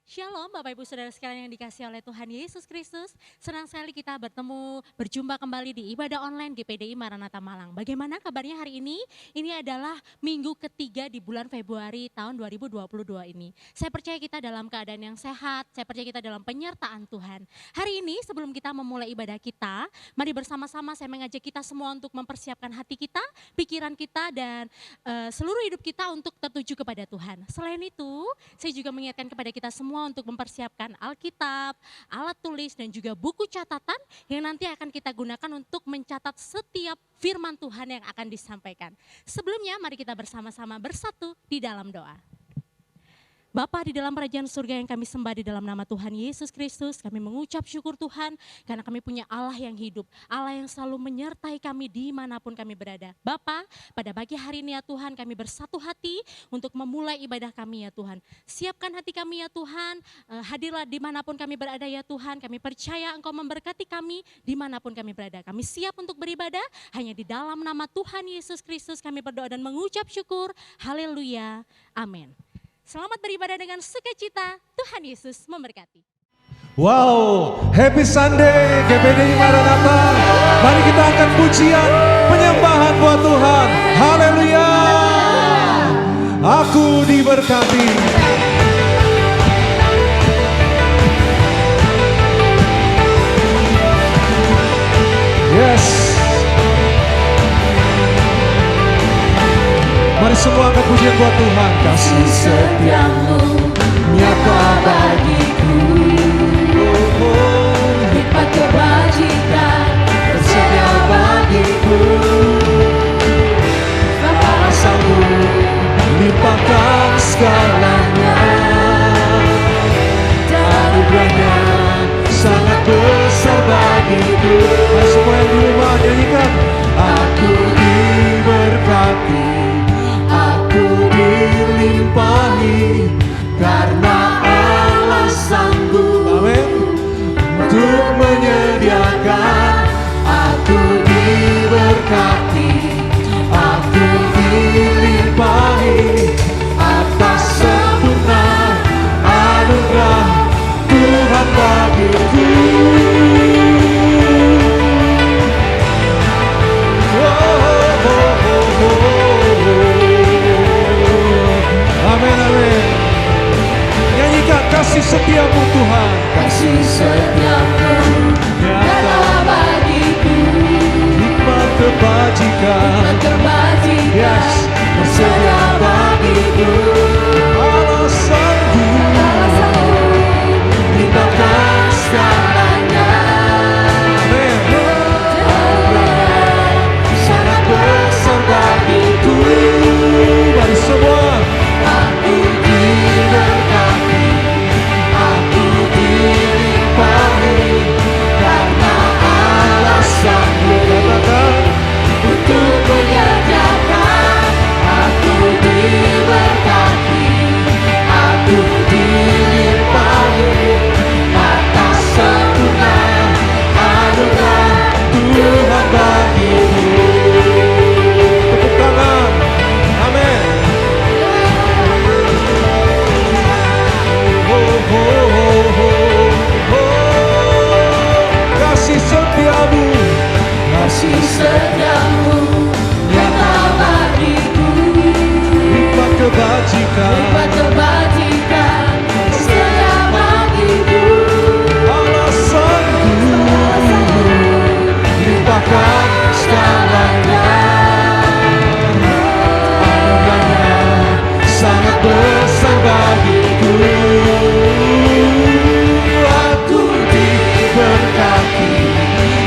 Shalom Bapak Ibu Saudara sekalian yang dikasihi oleh Tuhan Yesus Kristus. Senang sekali kita berjumpa kembali di ibadah online GPDI Maranatha Malang. Bagaimana kabarnya hari ini? Ini adalah minggu ketiga di bulan Februari tahun 2022 ini. Saya percaya kita dalam keadaan yang sehat, saya percaya kita dalam penyertaan Tuhan. Hari ini sebelum kita memulai ibadah kita, mari bersama-sama saya mengajak kita semua untuk mempersiapkan hati kita, pikiran kita dan seluruh hidup kita untuk tertuju kepada Tuhan. Selain itu, saya juga mengingatkan kepada kita semua untuk mempersiapkan Alkitab, alat tulis dan juga buku catatan yang nanti akan kita gunakan untuk mencatat setiap firman Tuhan yang akan disampaikan. Sebelumnya mari kita bersama-sama bersatu di dalam doa. Bapa di dalam kerajaan surga yang kami sembah di dalam nama Tuhan Yesus Kristus, kami mengucap syukur Tuhan karena kami punya Allah yang hidup, Allah yang selalu menyertai kami dimanapun kami berada. Bapa, pada pagi hari ini ya Tuhan kami bersatu hati untuk memulai ibadah kami ya Tuhan. Siapkan hati kami ya Tuhan, hadirlah dimanapun kami berada ya Tuhan, kami percaya Engkau memberkati kami dimanapun kami berada. Kami siap untuk beribadah hanya di dalam nama Tuhan Yesus Kristus kami berdoa dan mengucap syukur. Haleluya, amin. Selamat beribadah dengan sukacita, Tuhan Yesus memberkati. Wow, happy Sunday GPDI Maranatha. Mari kita angkat pujian, penyembahan buat Tuhan. Haleluya. Aku diberkati. Yes. Mari semua angkat pujian buat Tuhan. Kasih setiamu nyata bagiku, hikmat kebajikan tersedia bagiku. Tanpa sanggup limpahkan segalanya, anugerahnya sangat besar bagiku. Mari semua yang di rumah nyanyikan. Aku diberkati, aku dilimpahi, karena Allah sanggup untuk menyediakan. Aku diberkati, aku dilimpahi, atas sempurna anugerah Tuhan bagiku. Amin, amin. Nyanyikan kasih setiamu Tuhan. Kasih setiamu nyata bagiku, Hikmat kebajikan. hikmat kebajikan Yes. tersedia bagiku. Allah sanggup Limpahkan segalanya, Amin. anugerahnya sangat besar bagiku. Mari semua. Aku diberkati, aku dilimpahi, karena Allah sanggup Katakan. untuk menyediakan. Aku diberkati, aku dilimpahi, atas sempurna anugerah Tuhan bagiku. Tepuk tangan. Amin. Oh, oh, oh, oh, oh. Kasih setiamu. Kasih setiamu nyata bagiku, Hikmat kebajikan. hikmat kebajikan tersedia bagiku. Allah sanggup limpahkan Segalanya, anugerahnya sangat besar bagiku. aku diberkati,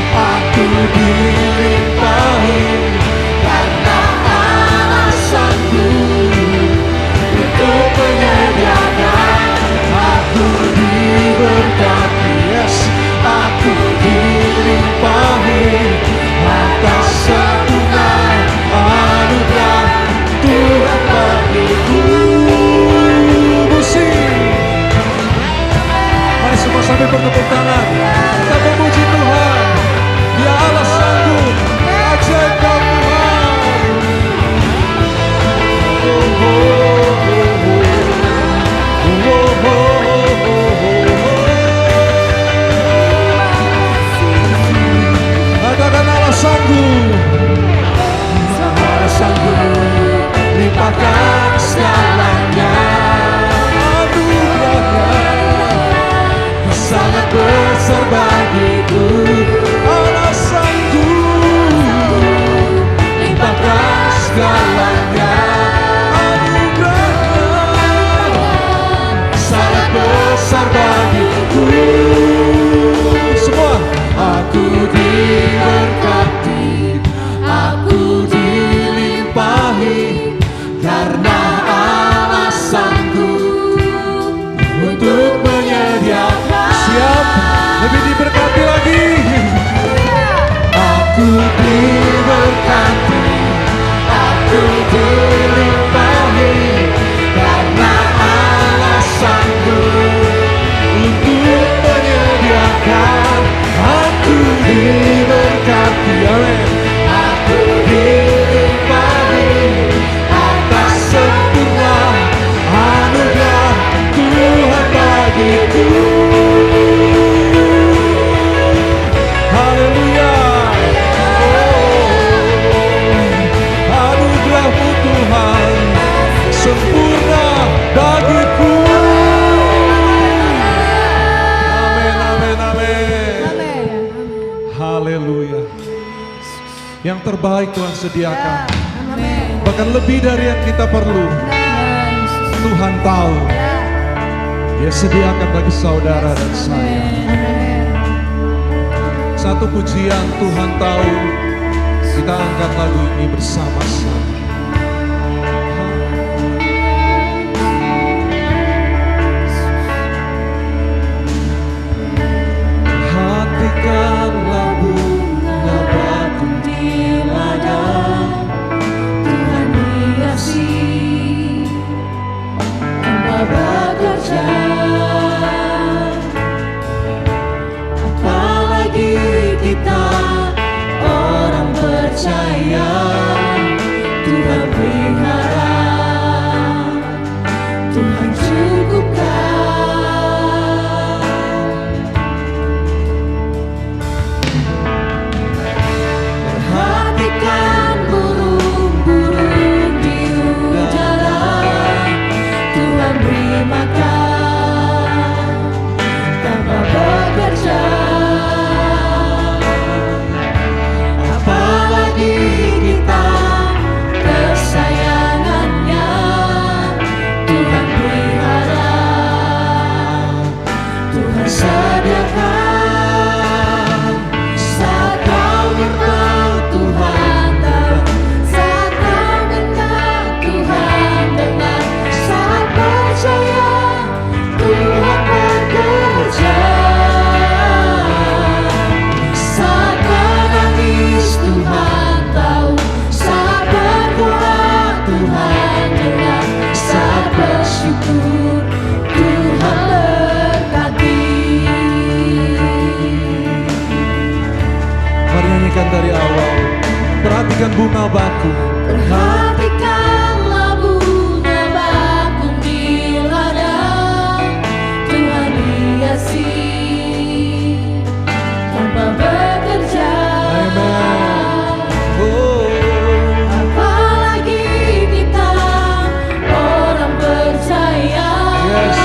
aku dilimpahi, karena Allah sanggup untuk menyediakan. Aku diberkati, Yes. aku dilimpahi, atas sempurna anugerah Tuhan bagiku. Musik. Mari semua sambil bertepuk tangan. Kita memuji Tuhan. Dia Allah sanggup. Ajaibkan Tuhan. Oh, oh, oh, oh. Oh, oh, oh, oh. Aku diberkati, aku dilimpahi, karena Allah sanggup untuk menyediakan. Siap, lebih diberkati lagi. Aku diberkati, aku dilimpahi, karena Allah sanggup untuk menyediakan. Aku diberkati, amin. Aku dilimpahi atas sempurna anugerah Tuhan bagiku. Haleluya. Anugerah-Mu Tuhan sempurna bagiku. Amin, amin, amin. Haleluya. Yang terbaik Tuhan sediakan. Bahkan lebih dari yang kita perlu. Tuhan tahu. Dia sediakan bagi saudara dan saya. Satu pujian Tuhan tahu. Kita angkat lagu ini bersama-sama. Perhatikanlah bunga bakung di ladang, Tuhan hiasi tanpa bekerja. Apalagi kita orang percaya, Tuhan pelihara, Tuhan cukupkan. Perhatikan burung-burung di udara, Tuhan beri makan tanpa bekerja. Apalagi kita kesayangannya, Tuhan pelihara, Tuhan sediakan. Saat kau minta Tuhan tahu, saat kau minta Tuhan dengar, saat percaya Tuhan bekerja. Saat menangis Tuhan tahu, saat berdoa Tuhan dengar, saat bersyukur Tuhan berkati. Mari nyanyikan dari awal. Perhatikan bunga bakung. Perhatikanlah bunga bakung di ladang, Tuhan hiasi tanpa bekerja. Oh, Apalagi kita orang percaya, yes.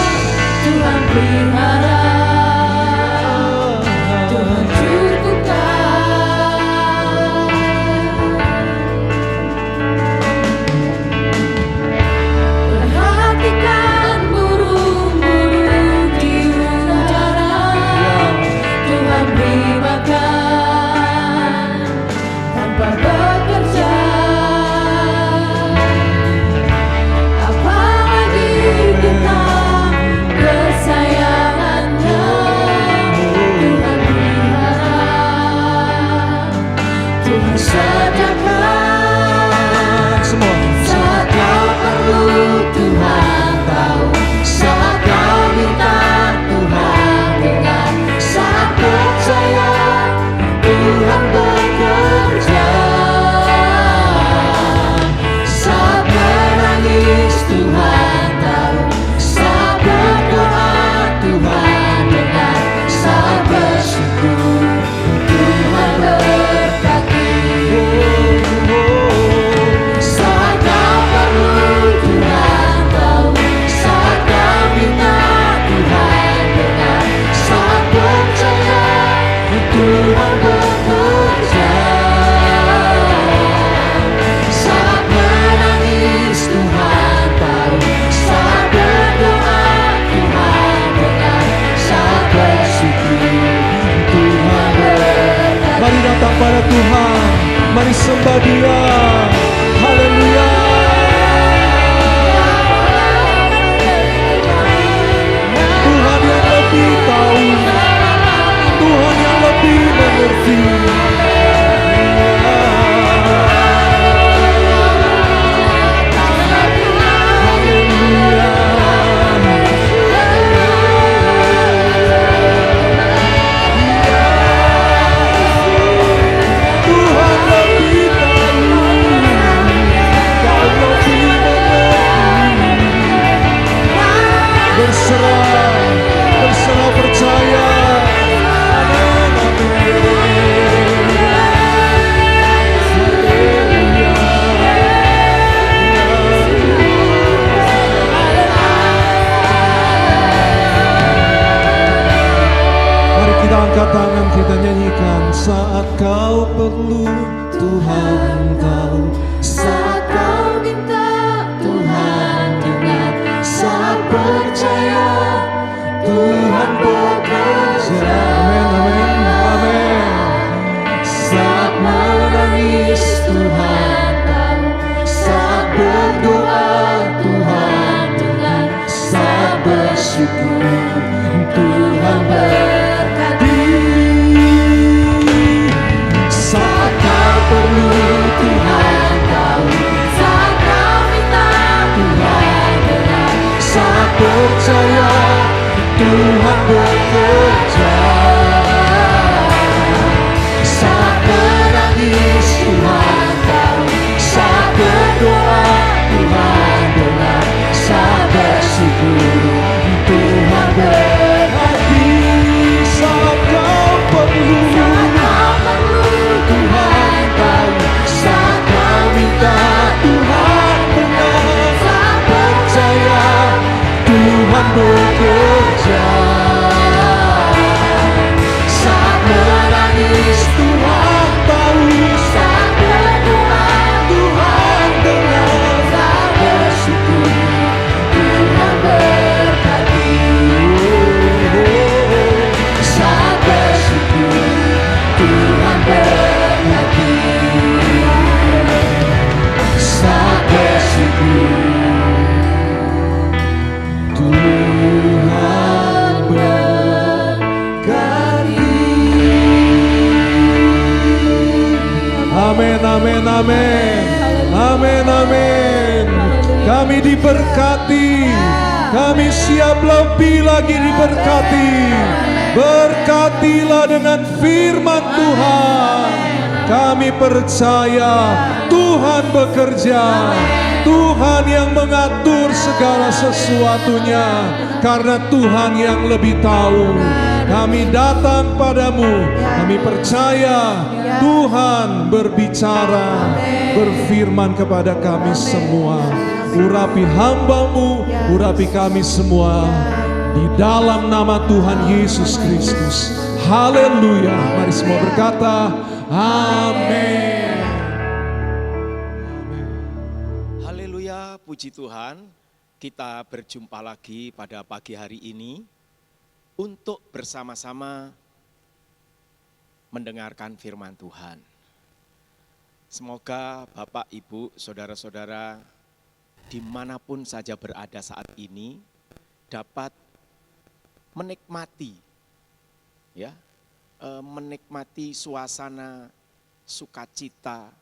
Tuhan pelihara, Tuhan cukupkan. Perhatikan burung-burung di udara, Tuhan beri makan tanpa bekerja. Apalagi kita kesayangannya, kepada Dia. Haleluya. Tuhan yang lebih tahu, Tuhan yang lebih mengerti. Berserah percaya. Amin, amin. Mari kita angkat tangan, kita nyanyikan. Saat kau perlu, Tuhan tahu. Saat kau minta, Tuhan dengar. Saat percaya, Tuhan bekerja. Amin, amin, amin. Saat menangis, Tuhan tahu. Saat berdoa, Tuhan dengar. Saat bersyukur, Tuhan berkati. Saat kau perlu, Tuhan tahu. Saat kau minta, Tuhan dengar. Saat percaya, Tuhan bekerja. Saat menangis, Tuhan tahu. Saat berdoa, Tuhan dengar. Saat bersyukur, Tuhan berkati. Saat kau perlu, Tuhan tahu. Saat kau minta, Tuhan dengar. Saat percaya, Tuhan bekerja. saat menangis, Tuhan tahu. Saat berdoa, Tuhan dengar. Saat bersyukur, Tuhan berkati. Saat bersyukur, Tuhan berkati. Saat bersyukur, Tuhan berkati. Amin, amin, amin. Amin, amin. Kami diberkati. Kami siap lebih lagi diberkati. Berkatilah dengan firman Tuhan. Kami percaya Tuhan bekerja. Tuhan yang mengatur segala sesuatunya. Karena Tuhan yang lebih tahu. Kami datang padamu. Kami percaya Tuhan berbicara, berfirman kepada kami semua. Urapi hamba-Mu, urapi kami semua. Di dalam nama Tuhan Yesus Kristus. Haleluya. Mari semua berkata, amin. Haleluya, puji Tuhan. Kita berjumpa lagi pada pagi hari ini untuk bersama-sama mendengarkan firman Tuhan. Semoga Bapak, Ibu, Saudara-saudara dimanapun saja berada saat ini dapat menikmati, menikmati suasana sukacita,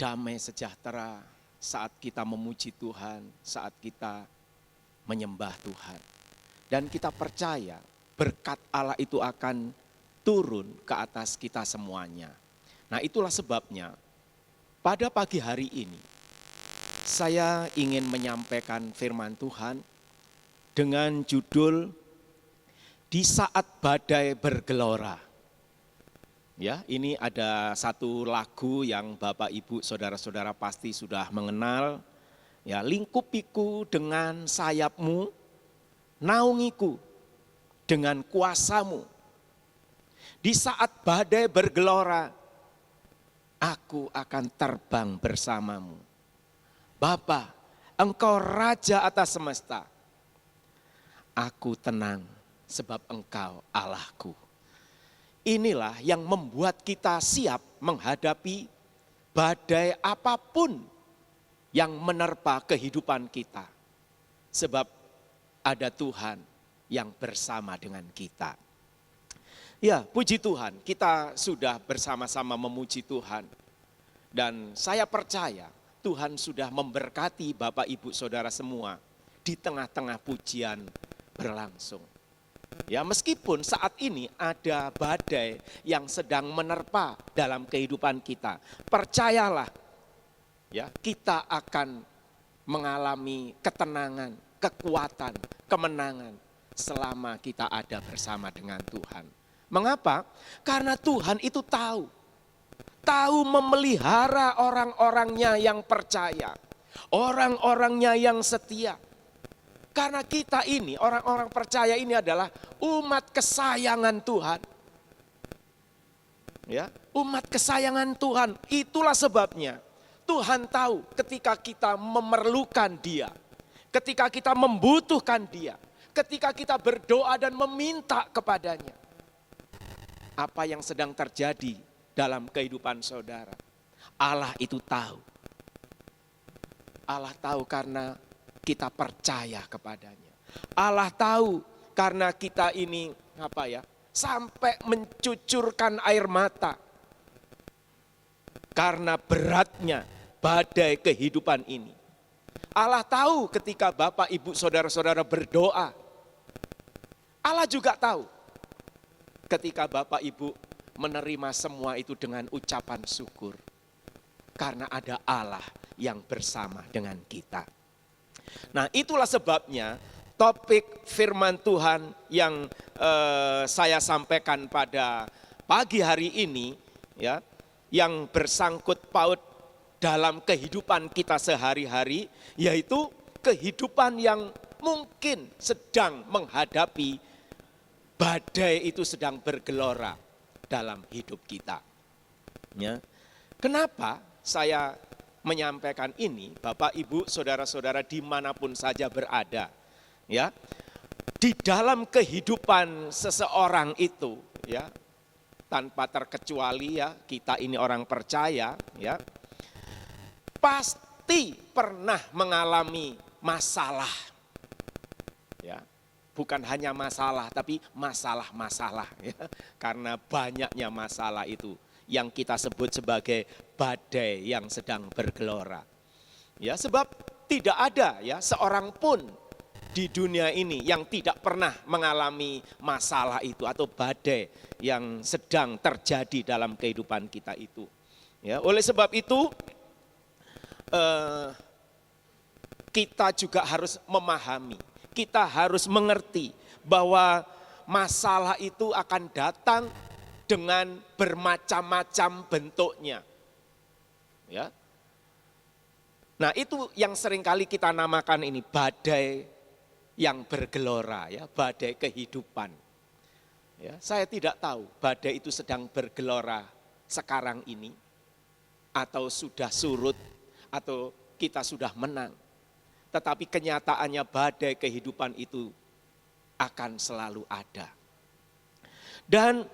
damai sejahtera saat kita memuji Tuhan, saat kita menyembah Tuhan. Dan kita percaya berkat Allah itu akan turun ke atas kita semuanya. Nah, itulah sebabnya pada pagi hari ini saya ingin menyampaikan firman Tuhan dengan judul Di Saat Badai Bergelora. Ya, ini ada satu lagu yang Bapak, Ibu, Saudara-saudara pasti sudah mengenal. Ya, lingkupiku dengan sayapmu, naungiku dengan kuasamu. Di saat badai bergelora, aku akan terbang bersamamu. Bapa, Engkau Raja atas semesta. Aku tenang sebab Engkau Allahku. inilah yang membuat kita siap menghadapi badai apapun yang menerpa kehidupan kita. Sebab ada Tuhan yang bersama dengan kita. Ya, puji Tuhan, kita sudah bersama-sama memuji Tuhan. Dan saya percaya Tuhan sudah memberkati Bapak Ibu Saudara semua di tengah-tengah pujian berlangsung. Ya, meskipun saat ini ada badai yang sedang menerpa dalam kehidupan kita, percayalah ya, kita akan mengalami ketenangan, kekuatan, kemenangan selama kita ada bersama dengan Tuhan. Mengapa? Karena Tuhan itu tahu memelihara orang-orangnya yang percaya, orang-orangnya yang setia. Karena kita ini, orang-orang percaya ini adalah umat kesayangan Tuhan. Ya, umat kesayangan Tuhan. Itulah sebabnya Tuhan tahu ketika kita memerlukan Dia, ketika kita membutuhkan Dia, ketika kita berdoa dan meminta kepadanya. Apa yang sedang terjadi dalam kehidupan saudara, Allah itu tahu. Allah tahu karena kita percaya kepadanya. Allah tahu karena kita ini sampai mencucurkan air mata. Karena beratnya badai kehidupan ini. Allah tahu ketika Bapak, Ibu, Saudara-saudara berdoa. Allah juga tahu ketika Bapak, Ibu menerima semua itu dengan ucapan syukur. Karena ada Allah yang bersama dengan kita. Nah, itulah sebabnya topik firman Tuhan yang saya sampaikan pada pagi hari ini ya, yang bersangkut paut dalam kehidupan kita sehari-hari, yaitu kehidupan yang mungkin sedang menghadapi badai itu sedang bergelora dalam hidup kita. Ya. Kenapa saya menyampaikan ini, Bapak, Ibu, Saudara-saudara dimanapun saja berada, ya, di dalam kehidupan seseorang itu, ya, tanpa terkecuali ya, kita ini orang percaya, ya, pasti pernah mengalami masalah, ya, bukan hanya masalah, tapi masalah-masalah, ya, karena banyaknya masalah itu yang kita sebut sebagai badai yang sedang bergelora. Ya, sebab tidak ada ya seorang pun di dunia ini yang tidak pernah mengalami masalah itu atau badai yang sedang terjadi dalam kehidupan kita itu. Ya, oleh sebab itu kita juga harus memahami, kita harus mengerti bahwa masalah itu akan datang dengan bermacam-macam bentuknya. Ya. Nah, itu yang seringkali kita namakan ini badai yang bergelora, ya, badai kehidupan. Ya, saya tidak tahu badai itu sedang bergelora sekarang ini atau sudah surut atau kita sudah menang. Tetapi kenyataannya badai kehidupan itu akan selalu ada. Dan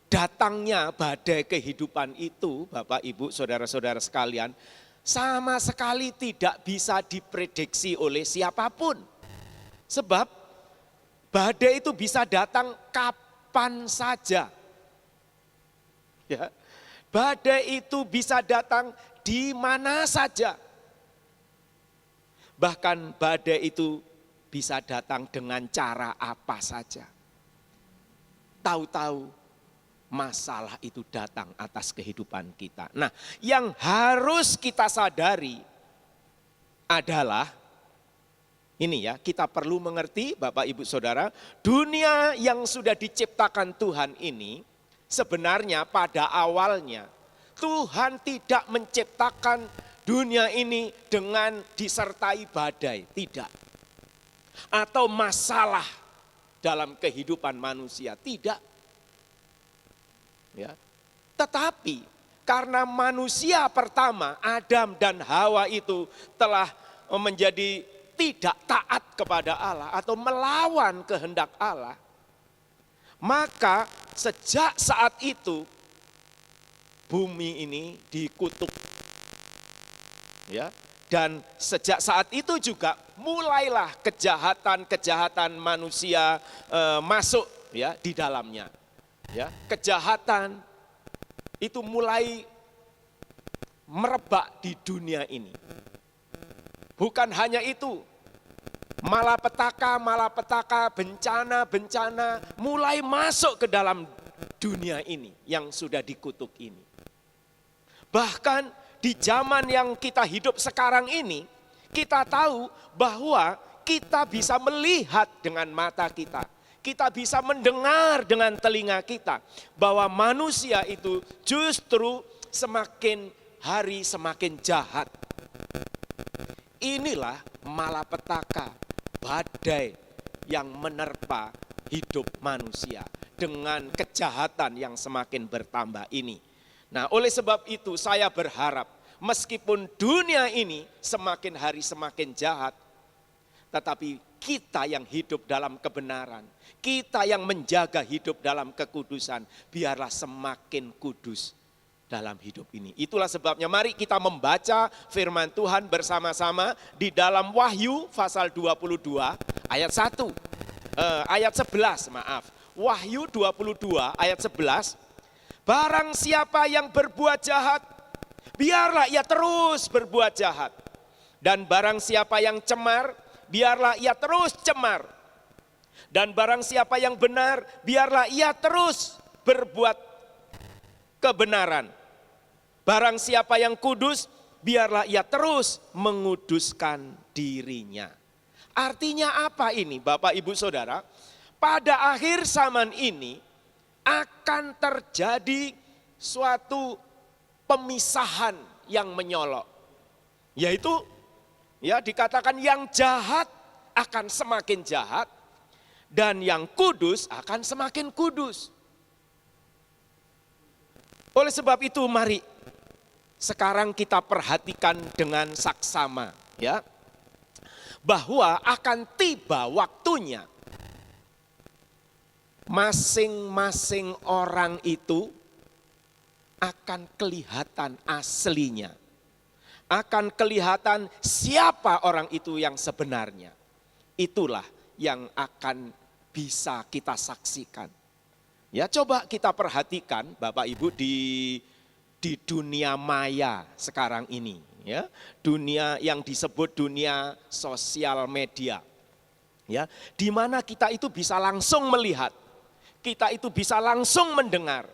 datangnya badai kehidupan itu, Bapak, Ibu, Saudara-saudara sekalian, sama sekali tidak bisa diprediksi oleh siapapun. Sebab badai itu bisa datang kapan saja. Ya, badai itu bisa datang di mana saja. Bahkan badai itu bisa datang dengan cara apa saja. Tahu-tahu masalah itu datang atas kehidupan kita. Nah, yang harus kita sadari adalah ini ya, kita perlu mengerti Bapak, Ibu, Saudara, dunia yang sudah diciptakan Tuhan ini sebenarnya pada awalnya Tuhan tidak menciptakan dunia ini dengan disertai badai, tidak. Atau masalah dalam kehidupan manusia, tidak. Ya. Tetapi karena manusia pertama Adam dan Hawa itu telah menjadi tidak taat kepada Allah atau melawan kehendak Allah, maka sejak saat itu bumi ini dikutuk. Ya, dan sejak saat itu juga mulailah kejahatan-kejahatan manusia masuk ya di dalamnya. Ya, kejahatan itu mulai merebak di dunia ini. Bukan hanya itu, malapetaka, bencana mulai masuk ke dalam dunia ini yang sudah dikutuk ini. Bahkan di zaman yang kita hidup sekarang ini, kita tahu bahwa kita bisa melihat dengan mata kita. Kita bisa mendengar dengan telinga kita. Bahwa manusia itu justru semakin hari semakin jahat. Inilah malapetaka, badai yang menerpa hidup manusia dengan kejahatan yang semakin bertambah ini. Nah, oleh sebab itu saya berharap meskipun dunia ini semakin hari semakin jahat, tetapi kita yang hidup dalam kebenaran, kita yang menjaga hidup dalam kekudusan, biarlah semakin kudus dalam hidup ini. Itulah sebabnya mari kita membaca firman Tuhan bersama-sama di dalam Wahyu pasal 22 ayat 1, ayat 11 maaf. Wahyu 22 ayat 11, barang siapa yang berbuat jahat, biarlah ia terus berbuat jahat. Dan barang siapa yang cemar, biarlah ia terus cemar. Dan barang siapa yang benar, biarlah ia terus berbuat kebenaran. Barang siapa yang kudus, biarlah ia terus menguduskan dirinya. Artinya apa ini Bapak Ibu Saudara? Pada akhir zaman ini akan terjadi suatu pemisahan yang menyolok. Yaitu ya dikatakan yang jahat akan semakin jahat dan yang kudus akan semakin kudus. Oleh sebab itu mari sekarang kita perhatikan dengan saksama ya, bahwa akan tiba waktunya masing-masing orang itu akan kelihatan aslinya. Akan kelihatan siapa orang itu yang sebenarnya. Itulah yang akan bisa kita saksikan. Ya, coba kita perhatikan Bapak Ibu di dunia maya sekarang ini, ya, dunia yang disebut dunia sosial media, ya, di mana kita itu bisa langsung melihat, kita itu bisa langsung mendengar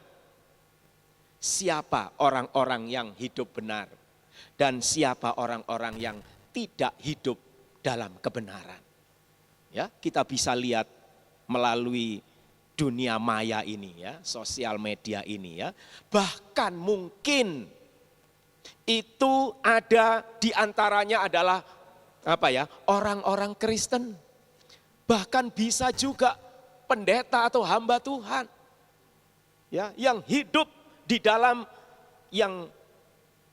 siapa orang-orang yang hidup benar dan siapa orang-orang yang tidak hidup dalam kebenaran. Ya, kita bisa lihat melalui dunia maya ini ya, sosial media ini ya. Bahkan mungkin itu ada di antaranya adalah apa ya? Orang-orang Kristen. Bahkan bisa juga pendeta atau hamba Tuhan. Ya, yang hidup di dalam yang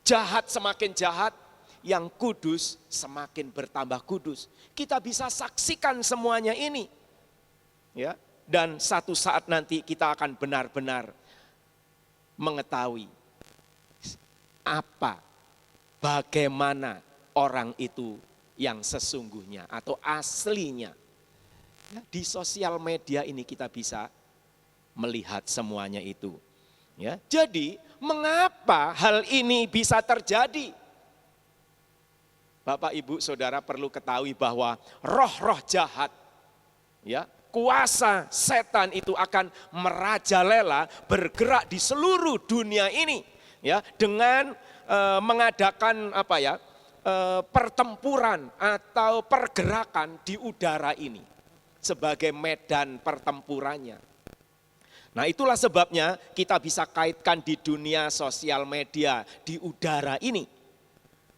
jahat semakin jahat, yang kudus semakin bertambah kudus. Kita bisa saksikan semuanya ini. Ya. Dan satu saat nanti kita akan benar-benar mengetahui apa, bagaimana orang itu yang sesungguhnya atau aslinya. Di sosial media ini kita bisa melihat semuanya itu. Ya, jadi mengapa hal ini bisa terjadi? Bapak, Ibu, Saudara perlu ketahui bahwa roh-roh jahat, ya, kuasa setan itu akan merajalela bergerak di seluruh dunia ini ya dengan mengadakan apa ya pertempuran atau pergerakan di udara ini sebagai medan pertempurannya. Nah, itulah sebabnya kita bisa kaitkan di dunia sosial media, di udara ini.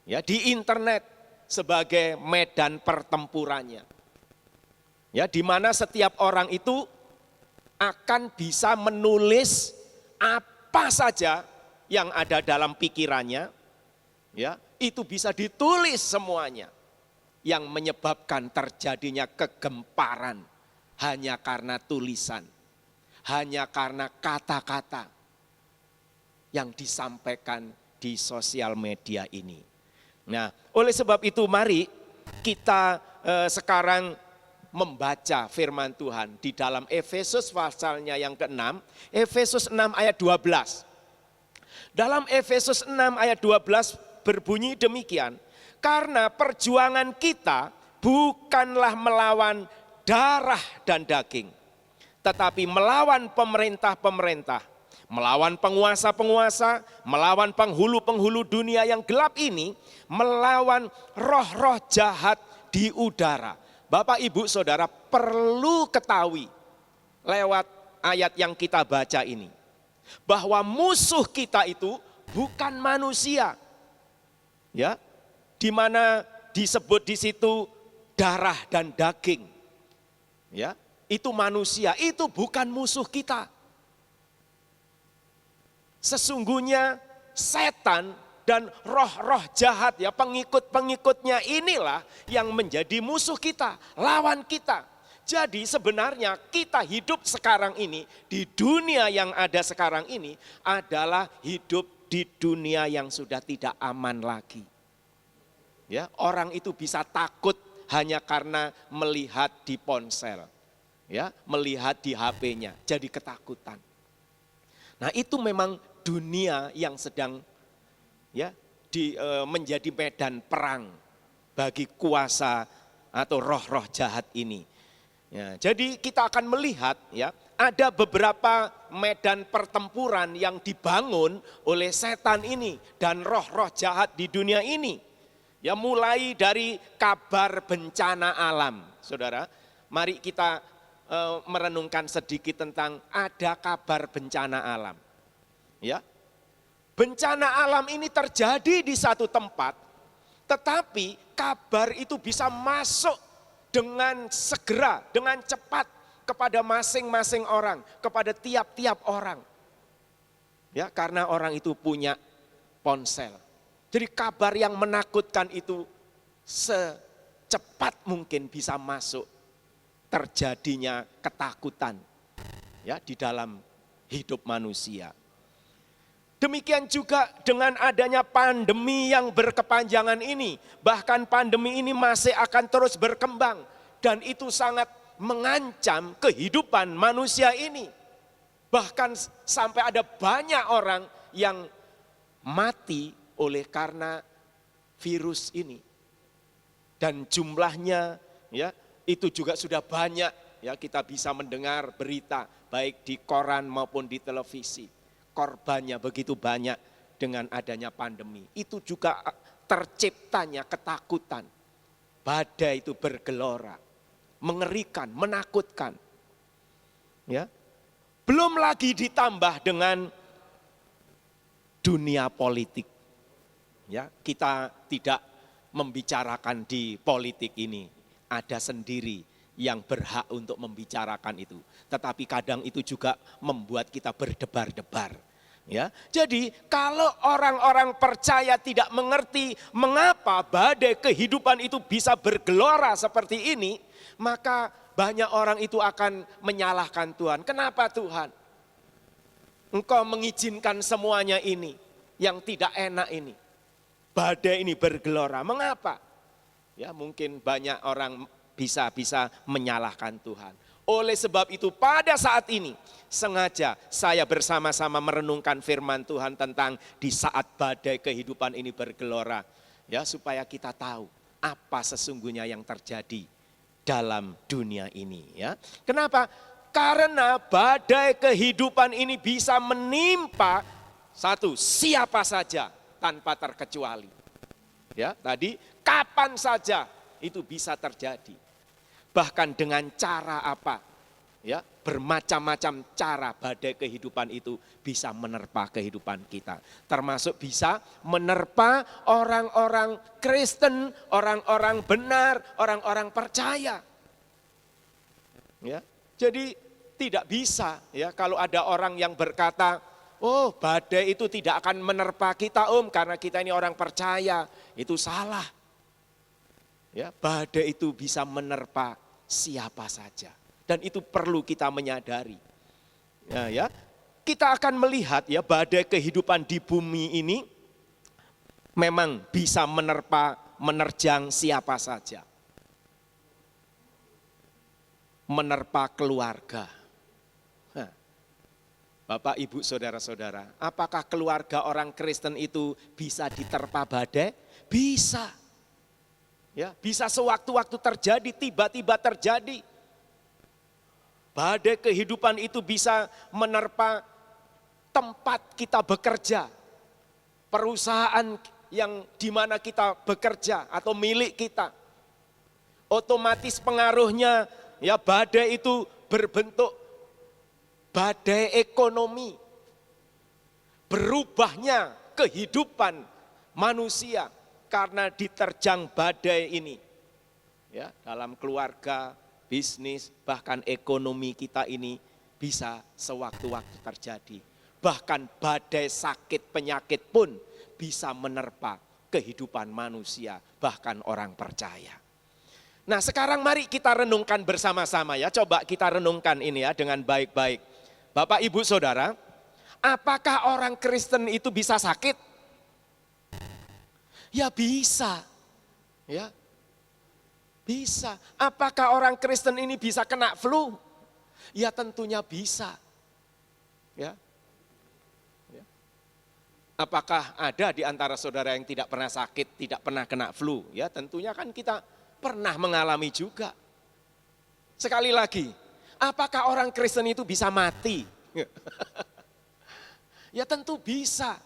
Ya, di internet sebagai medan pertempurannya. Ya, di mana setiap orang itu akan bisa menulis apa saja yang ada dalam pikirannya, ya, itu bisa ditulis semuanya, yang menyebabkan terjadinya kegemparan hanya karena tulisan. hanya karena kata-kata yang disampaikan di sosial media ini. Nah, oleh sebab itu mari kita sekarang membaca firman Tuhan di dalam Efesus pasalnya yang ke-6, Efesus 6 ayat 12. Dalam Efesus 6 ayat 12 berbunyi demikian, karena perjuangan kita bukanlah melawan darah dan daging, tetapi melawan pemerintah-pemerintah, melawan penguasa-penguasa, melawan penghulu-penghulu dunia yang gelap ini, melawan roh-roh jahat di udara. Bapak, Ibu, Saudara perlu ketahui lewat ayat yang kita baca ini, bahwa musuh kita itu bukan manusia, ya, di mana disebut di situ darah dan daging, ya, itu manusia, itu bukan musuh kita. Sesungguhnya setan dan roh-roh jahat, ya, pengikut-pengikutnya inilah yang menjadi musuh kita, lawan kita. Jadi sebenarnya kita hidup sekarang ini, di dunia yang ada sekarang ini adalah hidup di dunia yang sudah tidak aman lagi. Ya, orang itu bisa takut hanya karena melihat di ponsel, ya, melihat di HP-nya, jadi ketakutan. Nah, itu memang dunia yang sedang, ya, menjadi medan perang bagi kuasa atau roh-roh jahat ini. Ya, jadi kita akan melihat, ya, ada beberapa medan pertempuran yang dibangun oleh setan ini dan roh-roh jahat di dunia ini. Ya, mulai dari kabar bencana alam. Saudara, mari kita merenungkan sedikit tentang ada kabar bencana alam. Ya, bencana alam ini terjadi di satu tempat, tetapi kabar itu bisa masuk dengan segera, dengan cepat kepada masing-masing orang, kepada tiap-tiap orang. Ya, karena orang itu punya ponsel. Jadi kabar yang menakutkan itu secepat mungkin bisa masuk, terjadinya ketakutan, ya, di dalam hidup manusia. Demikian juga dengan adanya pandemi yang berkepanjangan ini. Bahkan pandemi ini masih akan terus berkembang. Dan itu sangat mengancam kehidupan manusia ini. Bahkan sampai ada banyak orang yang mati oleh karena virus ini. Dan jumlahnya, ya, itu juga sudah banyak, ya, kita bisa mendengar berita baik di koran maupun di televisi. Korbannya begitu banyak dengan adanya pandemi. Itu juga terciptanya ketakutan. Badai itu bergelora, mengerikan, menakutkan. Ya. Belum lagi ditambah dengan dunia politik. Ya, kita tidak membicarakan di politik ini. Ada sendiri yang berhak untuk membicarakan itu. Tetapi kadang itu juga membuat kita berdebar-debar. Ya, jadi kalau orang-orang percaya tidak mengerti mengapa badai kehidupan itu bisa bergelora seperti ini, maka banyak orang itu akan menyalahkan Tuhan. Kenapa Tuhan? Engkau mengizinkan semuanya ini yang tidak enak ini. Badai ini bergelora. Mengapa? Ya, mungkin banyak orang bisa menyalahkan Tuhan. Oleh sebab itu pada saat ini sengaja saya bersama-sama merenungkan firman Tuhan tentang di saat badai kehidupan ini bergelora. Ya, supaya kita tahu apa sesungguhnya yang terjadi dalam dunia ini. Ya. Kenapa? Karena badai kehidupan ini bisa menimpa satu, siapa saja tanpa terkecuali. Ya, tadi kapan saja itu bisa terjadi. Bahkan dengan cara apa? Ya, bermacam-macam cara badai kehidupan itu bisa menerpa kehidupan kita. Termasuk bisa menerpa orang-orang Kristen, orang-orang benar, orang-orang percaya. Ya, jadi tidak bisa, ya, kalau ada orang yang berkata, oh, badai itu tidak akan menerpa kita karena kita ini orang percaya. Itu salah. Ya, badai itu bisa menerpa siapa saja. Dan itu perlu kita menyadari. Ya, kita akan melihat ya badai kehidupan di bumi ini memang bisa menerjang siapa saja. Menerpa keluarga. Nah, Bapak, Ibu, saudara-saudara, apakah keluarga orang Kristen itu bisa diterpa badai? Bisa. Ya, bisa sewaktu-waktu terjadi, tiba-tiba terjadi. Badai kehidupan itu bisa menerpa tempat kita bekerja, perusahaan yang di mana kita bekerja atau milik kita. Otomatis pengaruhnya ya badai itu berbentuk badai ekonomi. Berubahnya kehidupan manusia karena diterjang badai ini. Ya, dalam keluarga, bisnis, bahkan ekonomi kita ini bisa sewaktu-waktu terjadi. Bahkan badai sakit penyakit pun bisa menerpa kehidupan manusia, bahkan orang percaya. Nah, sekarang mari kita renungkan bersama-sama ya. Coba kita renungkan ini ya dengan baik-baik. Bapak, Ibu, Saudara, apakah orang Kristen itu bisa sakit? Ya bisa. Ya. Bisa. Apakah orang Kristen ini bisa kena flu? Ya tentunya bisa. Ya. Ya. Apakah ada di antara saudara yang tidak pernah sakit, tidak pernah kena flu? Ya tentunya kan kita pernah mengalami juga. Sekali lagi, apakah orang Kristen itu bisa mati? Ya tentu bisa.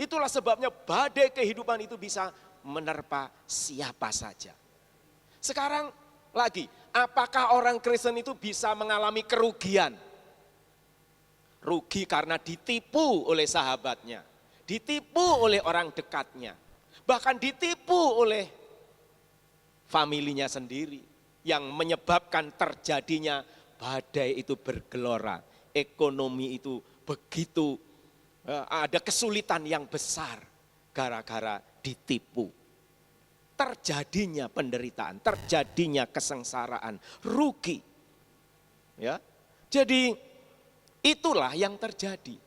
Itulah sebabnya badai kehidupan itu bisa menerpa siapa saja. Sekarang lagi, apakah orang Kristen itu bisa mengalami kerugian? Rugi karena ditipu oleh sahabatnya, ditipu oleh orang dekatnya, bahkan ditipu oleh familinya sendiri yang menyebabkan terjadinya badai itu bergelora, ekonomi itu begitu ada kesulitan yang besar gara-gara ditipu. Terjadinya penderitaan, terjadinya kesengsaraan, rugi. Ya. Jadi itulah yang terjadi.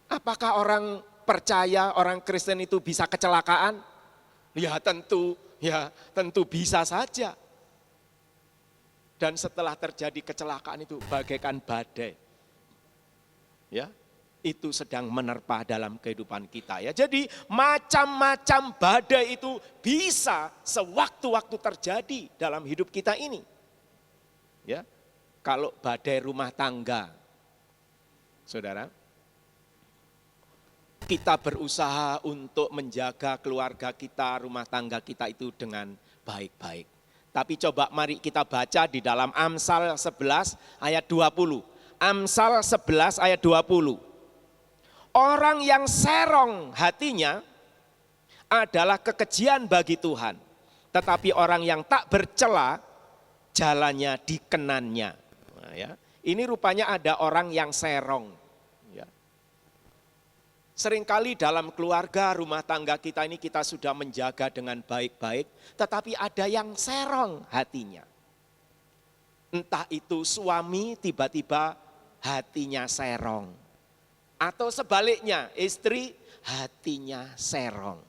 Apakah orang percaya, orang Kristen itu bisa kecelakaan? Ya tentu bisa saja. Dan setelah terjadi kecelakaan itu bagaikan badai. Ya. Itu sedang menerpa dalam kehidupan kita ya. Jadi macam-macam badai itu bisa sewaktu-waktu terjadi dalam hidup kita ini. Ya. Kalau badai rumah tangga, saudara, kita berusaha untuk menjaga keluarga kita, rumah tangga kita itu dengan baik-baik. Tapi coba mari kita baca di dalam Amsal 11 ayat 20. Amsal 11 ayat 20. Orang yang serong hatinya adalah kekejian bagi Tuhan. Tetapi orang yang tak bercela jalannya dikenannya. Nah, ya. Ini rupanya ada orang yang serong. Ya. Seringkali dalam keluarga, rumah tangga kita ini kita sudah menjaga dengan baik-baik. Tetapi ada yang serong hatinya. Entah itu suami tiba-tiba hatinya serong. Atau sebaliknya, istri hatinya serong.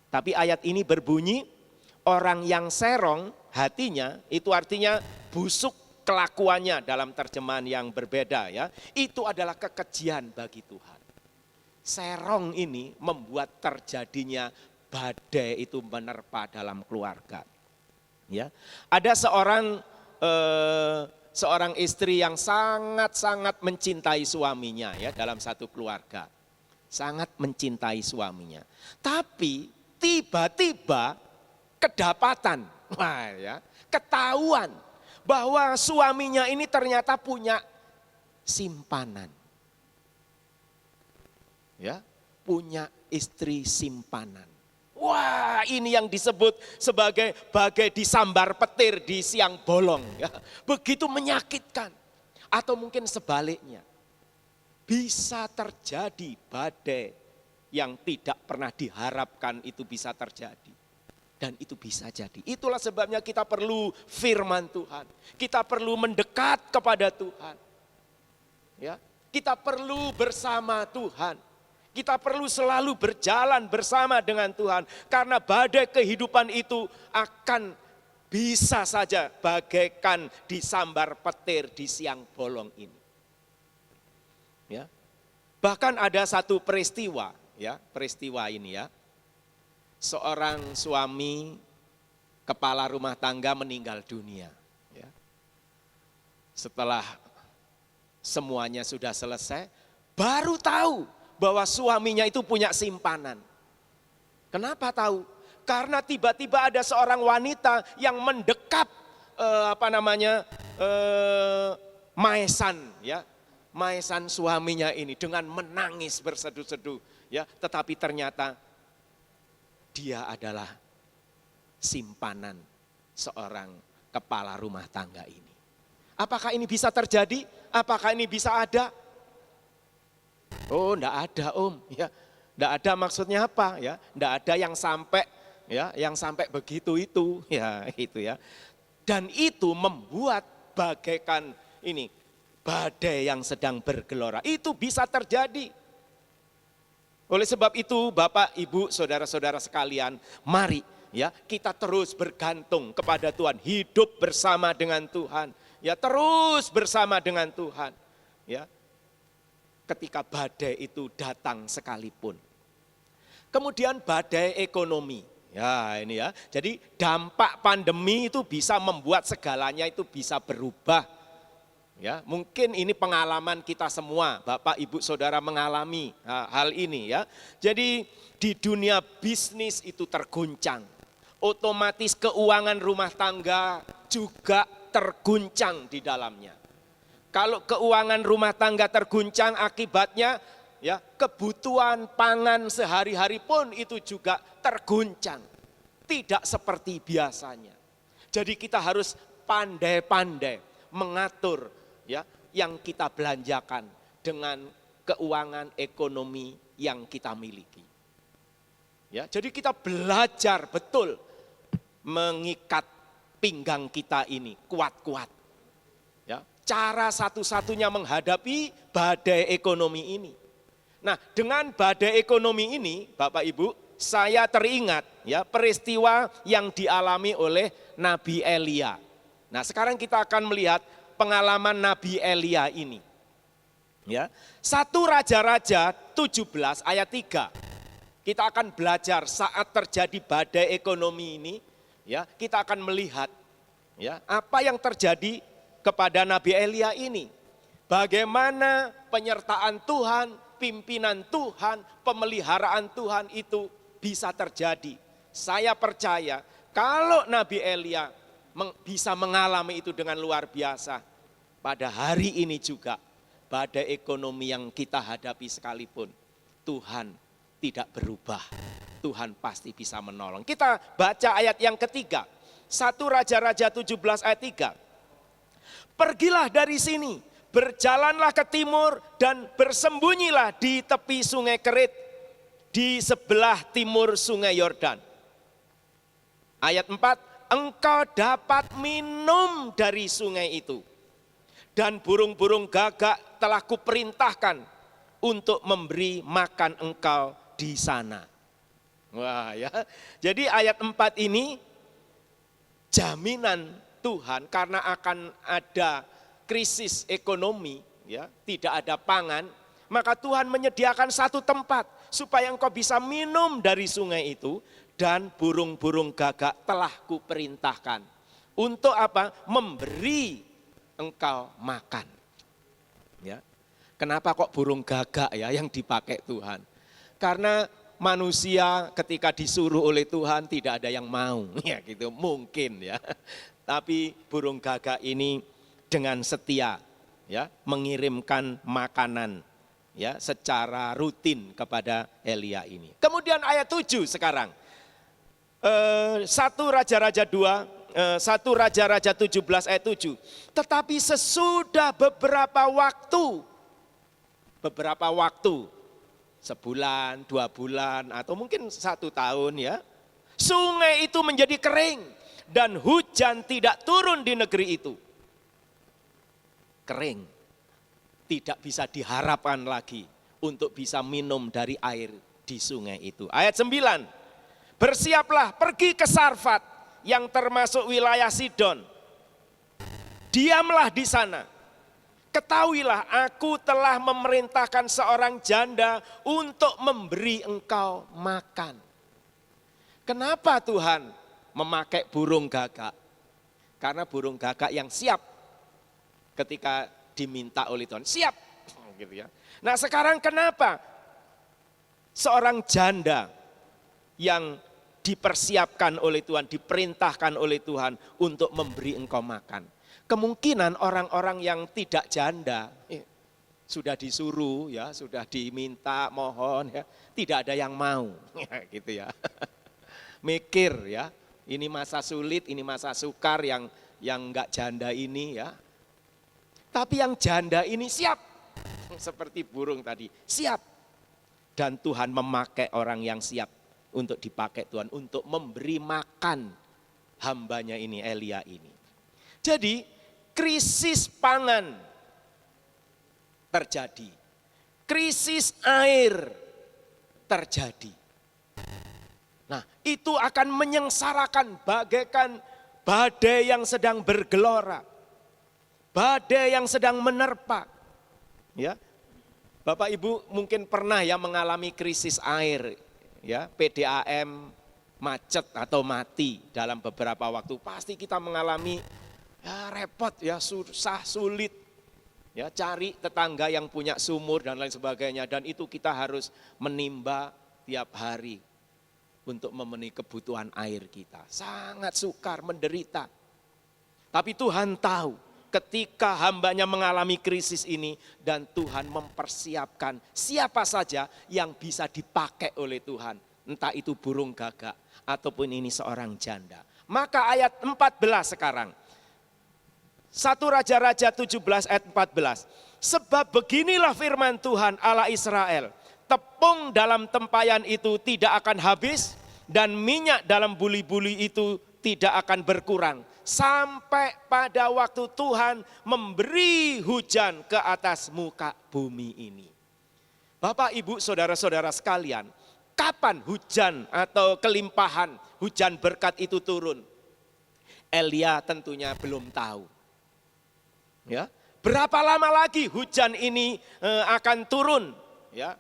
Tapi ayat ini berbunyi, orang yang serong hatinya, itu artinya busuk kelakuannya dalam terjemahan yang berbeda ya. Itu adalah kekejian bagi Tuhan. Serong ini membuat terjadinya badai itu menerpa dalam keluarga. Ya, ada seorang istri yang sangat-sangat mencintai suaminya ya dalam satu keluarga. Sangat mencintai suaminya. Tapi tiba-tiba kedapatan, ketahuan bahwa suaminya ini ternyata punya simpanan. Ya, punya istri simpanan. Wah, ini yang disebut sebagai bagai disambar petir di siang bolong. Ya. Begitu menyakitkan. Atau mungkin sebaliknya. Bisa terjadi badai yang tidak pernah diharapkan itu bisa terjadi. Dan itu bisa jadi. Itulah sebabnya kita perlu firman Tuhan. Kita perlu mendekat kepada Tuhan. Ya, kita perlu bersama Tuhan. Kita perlu selalu berjalan bersama dengan Tuhan. Karena badai kehidupan itu akan bisa saja bagaikan disambar petir di siang bolong ini. Ya. Bahkan ada satu peristiwa, ya, peristiwa ini ya. Seorang suami kepala rumah tangga meninggal dunia. Ya. Setelah semuanya sudah selesai, baru tahu bahwa suaminya itu punya simpanan. Kenapa tahu? Karena tiba-tiba ada seorang wanita yang mendekap maesan, ya, maesan suaminya ini dengan menangis berseduh-seduh, ya. Tetapi ternyata dia adalah simpanan seorang kepala rumah tangga ini. Apakah ini bisa terjadi? Apakah ini bisa ada? Oh, enggak ada Om, ya. Enggak ada maksudnya apa, ya? Enggak ada yang sampai, ya, yang sampai begitu itu, ya, itu ya. Dan itu membuat bagaikan ini badai yang sedang bergelora. Itu bisa terjadi. Oleh sebab itu, Bapak, Ibu, saudara-saudara sekalian, mari ya kita terus bergantung kepada Tuhan, hidup bersama dengan Tuhan, ya terus bersama dengan Tuhan, ya. Ketika badai itu datang sekalipun. Kemudian badai ekonomi. Ya ini ya, jadi dampak pandemi itu bisa membuat segalanya itu bisa berubah. Ya, mungkin ini pengalaman kita semua, Bapak, Ibu, Saudara mengalami hal ini ya. Jadi di dunia bisnis itu terguncang. Otomatis keuangan rumah tangga juga terguncang di dalamnya. Kalau keuangan rumah tangga terguncang akibatnya ya kebutuhan pangan sehari-hari pun itu juga terguncang. Tidak seperti biasanya. Jadi kita harus pandai-pandai mengatur ya yang kita belanjakan dengan keuangan ekonomi yang kita miliki. Ya, jadi kita belajar betul mengikat pinggang kita ini kuat-kuat. Ya, cara satu-satunya menghadapi badai ekonomi ini. Nah, dengan badai ekonomi ini, Bapak Ibu, saya teringat ya peristiwa yang dialami oleh Nabi Elia. Nah, sekarang kita akan melihat pengalaman Nabi Elia ini. Ya, 1 Raja-Raja 17 ayat 3. Kita akan belajar saat terjadi badai ekonomi ini, ya, kita akan melihat ya apa yang terjadi kepada Nabi Elia ini. Bagaimana penyertaan Tuhan, pimpinan Tuhan, pemeliharaan Tuhan itu bisa terjadi. Saya percaya kalau Nabi Elia bisa mengalami itu dengan luar biasa, pada hari ini juga badai ekonomi yang kita hadapi sekalipun, Tuhan tidak berubah. Tuhan pasti bisa menolong. Kita baca ayat yang ketiga, 1 Raja-Raja 17 ayat 3. Pergilah dari sini, berjalanlah ke timur dan bersembunyilah di tepi sungai Kerit, di sebelah timur sungai Yordan. Ayat 4, engkau dapat minum dari sungai itu. Dan burung-burung gagak telah kuperintahkan untuk memberi makan engkau di sana. Wah ya, jadi ayat 4 ini jaminan Tuhan karena akan ada krisis ekonomi, ya, tidak ada pangan, maka Tuhan menyediakan satu tempat supaya engkau bisa minum dari sungai itu, dan burung-burung gagak telah kuperintahkan. Untuk apa? Memberi engkau makan. Ya. Kenapa kok burung gagak ya yang dipakai Tuhan? Karena manusia ketika disuruh oleh Tuhan tidak ada yang mau, ya gitu, mungkin ya. Tapi burung gagak ini dengan setia ya mengirimkan makanan ya secara rutin kepada Elia ini. Kemudian ayat 7 sekarang. 1 Raja-Raja 2, 1 Raja-Raja 17 ayat 7. Tetapi sesudah beberapa waktu, sebulan, 2 bulan, atau mungkin 1 tahun ya, sungai itu menjadi kering dan hujan tidak turun di negeri itu. Kering. tidak bisa diharapkan lagi untuk bisa minum dari air di sungai itu. Ayat 9, bersiaplah pergi ke Sarfat yang termasuk wilayah Sidon. Diamlah di sana. Ketahuilah aku telah memerintahkan seorang janda untuk memberi engkau makan. Kenapa Tuhan memakai burung gagak? Karena burung gagak yang siap ketika diminta oleh Tuhan. Siap. Gitu ya. Nah sekarang kenapa seorang janda yang dipersiapkan oleh Tuhan, diperintahkan oleh Tuhan untuk memberi engkau makan? Kemungkinan orang-orang yang tidak janda, sudah disuruh ya, sudah diminta, mohon ya, tidak ada yang mau, gitu ya. Mikir ya, ini masa sulit, ini masa sukar yang enggak janda ini ya. Tapi yang janda ini siap, seperti burung tadi, siap. Dan Tuhan memakai orang yang siap untuk dipakai Tuhan, untuk memberi makan hambanya ini, Elia ini. Jadi, krisis pangan terjadi, krisis air terjadi. Nah, itu akan menyengsarakan bagaikan badai yang sedang bergelora, badai yang sedang menerpa. Ya, Bapak Ibu mungkin pernah ya mengalami krisis air, ya PDAM macet atau mati dalam beberapa waktu. Pasti kita mengalami ya repot ya, susah, sulit. Ya, cari tetangga yang punya sumur dan lain sebagainya, dan itu kita harus menimba tiap hari untuk memenuhi kebutuhan air kita. Sangat sukar, menderita. Tapi Tuhan tahu ketika hambanya mengalami krisis ini dan Tuhan mempersiapkan siapa saja yang bisa dipakai oleh Tuhan. Entah itu burung gagak ataupun ini seorang janda. Maka ayat 14 sekarang. 1 Raja-Raja 17 ayat 14. Sebab beginilah firman Tuhan Allah Israel. Tepung dalam tempayan itu tidak akan habis dan minyak dalam buli-buli itu tidak akan berkurang. Sampai pada waktu Tuhan memberi hujan ke atas muka bumi ini. Bapak, Ibu, saudara-saudara sekalian, kapan hujan atau kelimpahan, hujan berkat itu turun? Elia tentunya belum tahu. Ya, berapa lama lagi hujan ini akan turun? Ya,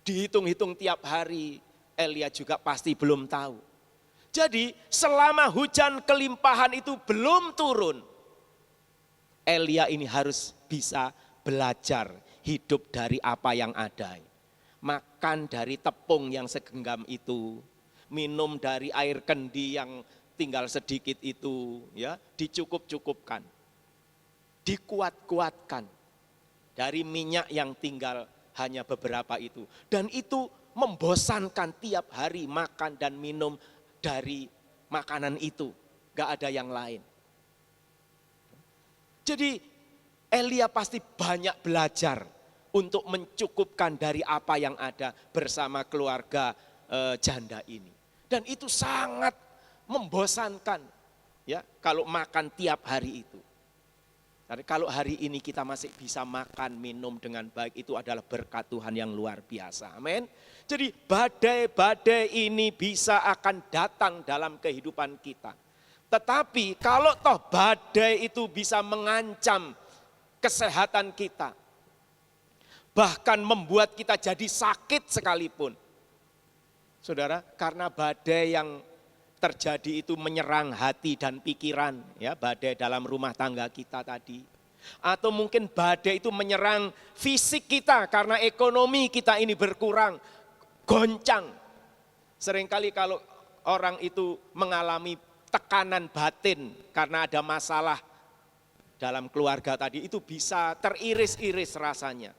dihitung-hitung tiap hari, Elia juga pasti belum tahu. Jadi selama hujan kelimpahan itu belum turun, Elia ini harus bisa belajar hidup dari apa yang ada. Makan dari tepung yang segenggam itu, minum dari air kendi yang tinggal sedikit itu, ya, dicukup-cukupkan. Dikuat-kuatkan dari minyak yang tinggal hanya beberapa itu. Dan itu membosankan tiap hari makan dan minum dari makanan itu. Gak ada yang lain. Jadi Elia pasti banyak belajar untuk mencukupkan dari apa yang ada bersama keluarga janda ini. Dan itu sangat membosankan ya kalau makan tiap hari itu. Tapi kalau hari ini kita masih bisa makan, minum dengan baik, itu adalah berkat Tuhan yang luar biasa. Amin. Jadi badai-badai ini bisa akan datang dalam kehidupan kita. Tetapi kalau toh badai itu bisa mengancam kesehatan kita, bahkan membuat kita jadi sakit sekalipun. Saudara, karena badai yang terjadi itu menyerang hati dan pikiran, ya, badai dalam rumah tangga kita tadi. Atau mungkin badai itu menyerang fisik kita karena ekonomi kita ini berkurang, goncang. Seringkali kalau orang itu mengalami tekanan batin karena ada masalah dalam keluarga tadi, itu bisa teriris-iris rasanya,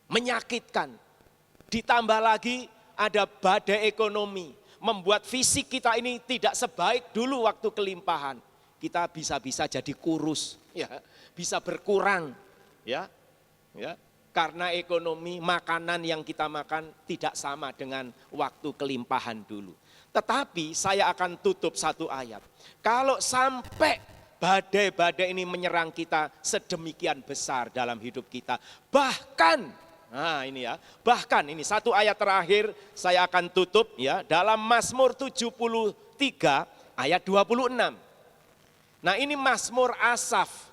menyakitkan. Ditambah lagi ada badai ekonomi, membuat fisik kita ini tidak sebaik dulu waktu kelimpahan. Kita bisa-bisa jadi kurus, ya, bisa berkurang, ya, karena ekonomi makanan yang kita makan tidak sama dengan waktu kelimpahan dulu. Tetapi saya akan tutup satu ayat. Kalau sampai badai-badai ini menyerang kita sedemikian besar dalam hidup kita. Bahkan, nah ini ya, bahkan ini satu ayat terakhir saya akan tutup ya, dalam Mazmur 73 ayat 26. Nah ini Mazmur Asaf.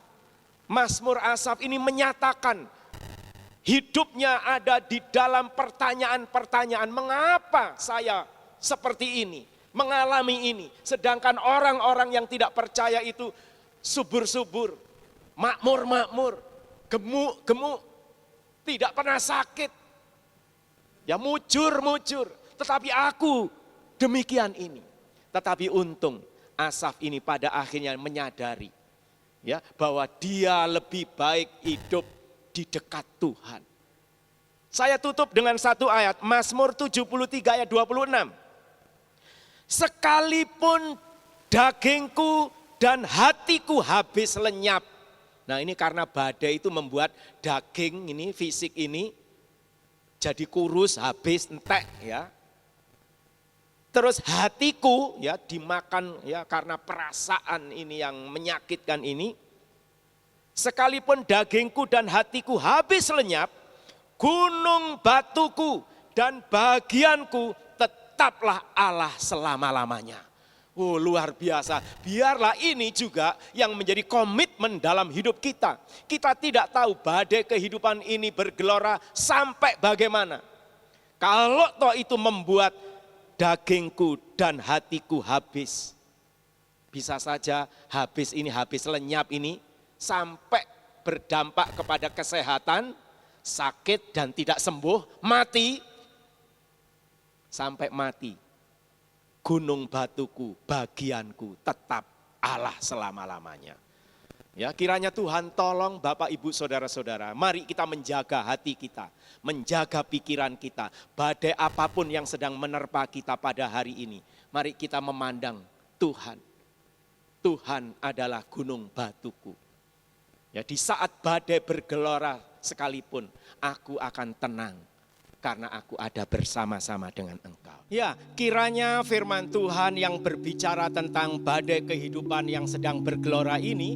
Mazmur Asaf ini menyatakan hidupnya ada di dalam pertanyaan-pertanyaan. Mengapa saya seperti ini, mengalami ini. Sedangkan orang-orang yang tidak percaya itu subur-subur, makmur-makmur, gemuk-gemuk, tidak pernah sakit. Ya mujur-mujur, tetapi aku demikian ini. Tetapi untung Asaf ini pada akhirnya menyadari ya bahwa dia lebih baik hidup di dekat Tuhan. Saya tutup dengan satu ayat, Mazmur 73 ayat 26. Sekalipun dagingku dan hatiku habis lenyap. Nah ini karena badai itu membuat daging ini, fisik ini jadi kurus, habis, entek ya. Terus hatiku ya dimakan ya karena perasaan ini yang menyakitkan ini. Sekalipun dagingku dan hatiku habis lenyap, gunung batuku dan bagianku tetaplah Allah selama-lamanya. Oh luar biasa, biarlah ini juga yang menjadi komitmen dalam hidup kita. Kita tidak tahu badai kehidupan ini bergelora sampai bagaimana. Kalau toh itu membuat dagingku dan hatiku habis. Bisa saja habis ini, habis lenyap ini sampai berdampak kepada kesehatan, sakit dan tidak sembuh, mati. Sampai mati. Gunung batuku, bagianku tetap Allah selama-lamanya. Ya, kiranya Tuhan tolong Bapak Ibu Saudara-saudara, mari kita menjaga hati kita, menjaga pikiran kita, badai apapun yang sedang menerpa kita pada hari ini. Mari kita memandang Tuhan. Tuhan adalah gunung batuku. Ya, di saat badai bergelora sekalipun, aku akan tenang karena aku ada bersama-sama dengan Engkau. Ya, kiranya firman Tuhan yang berbicara tentang badai kehidupan yang sedang bergelora ini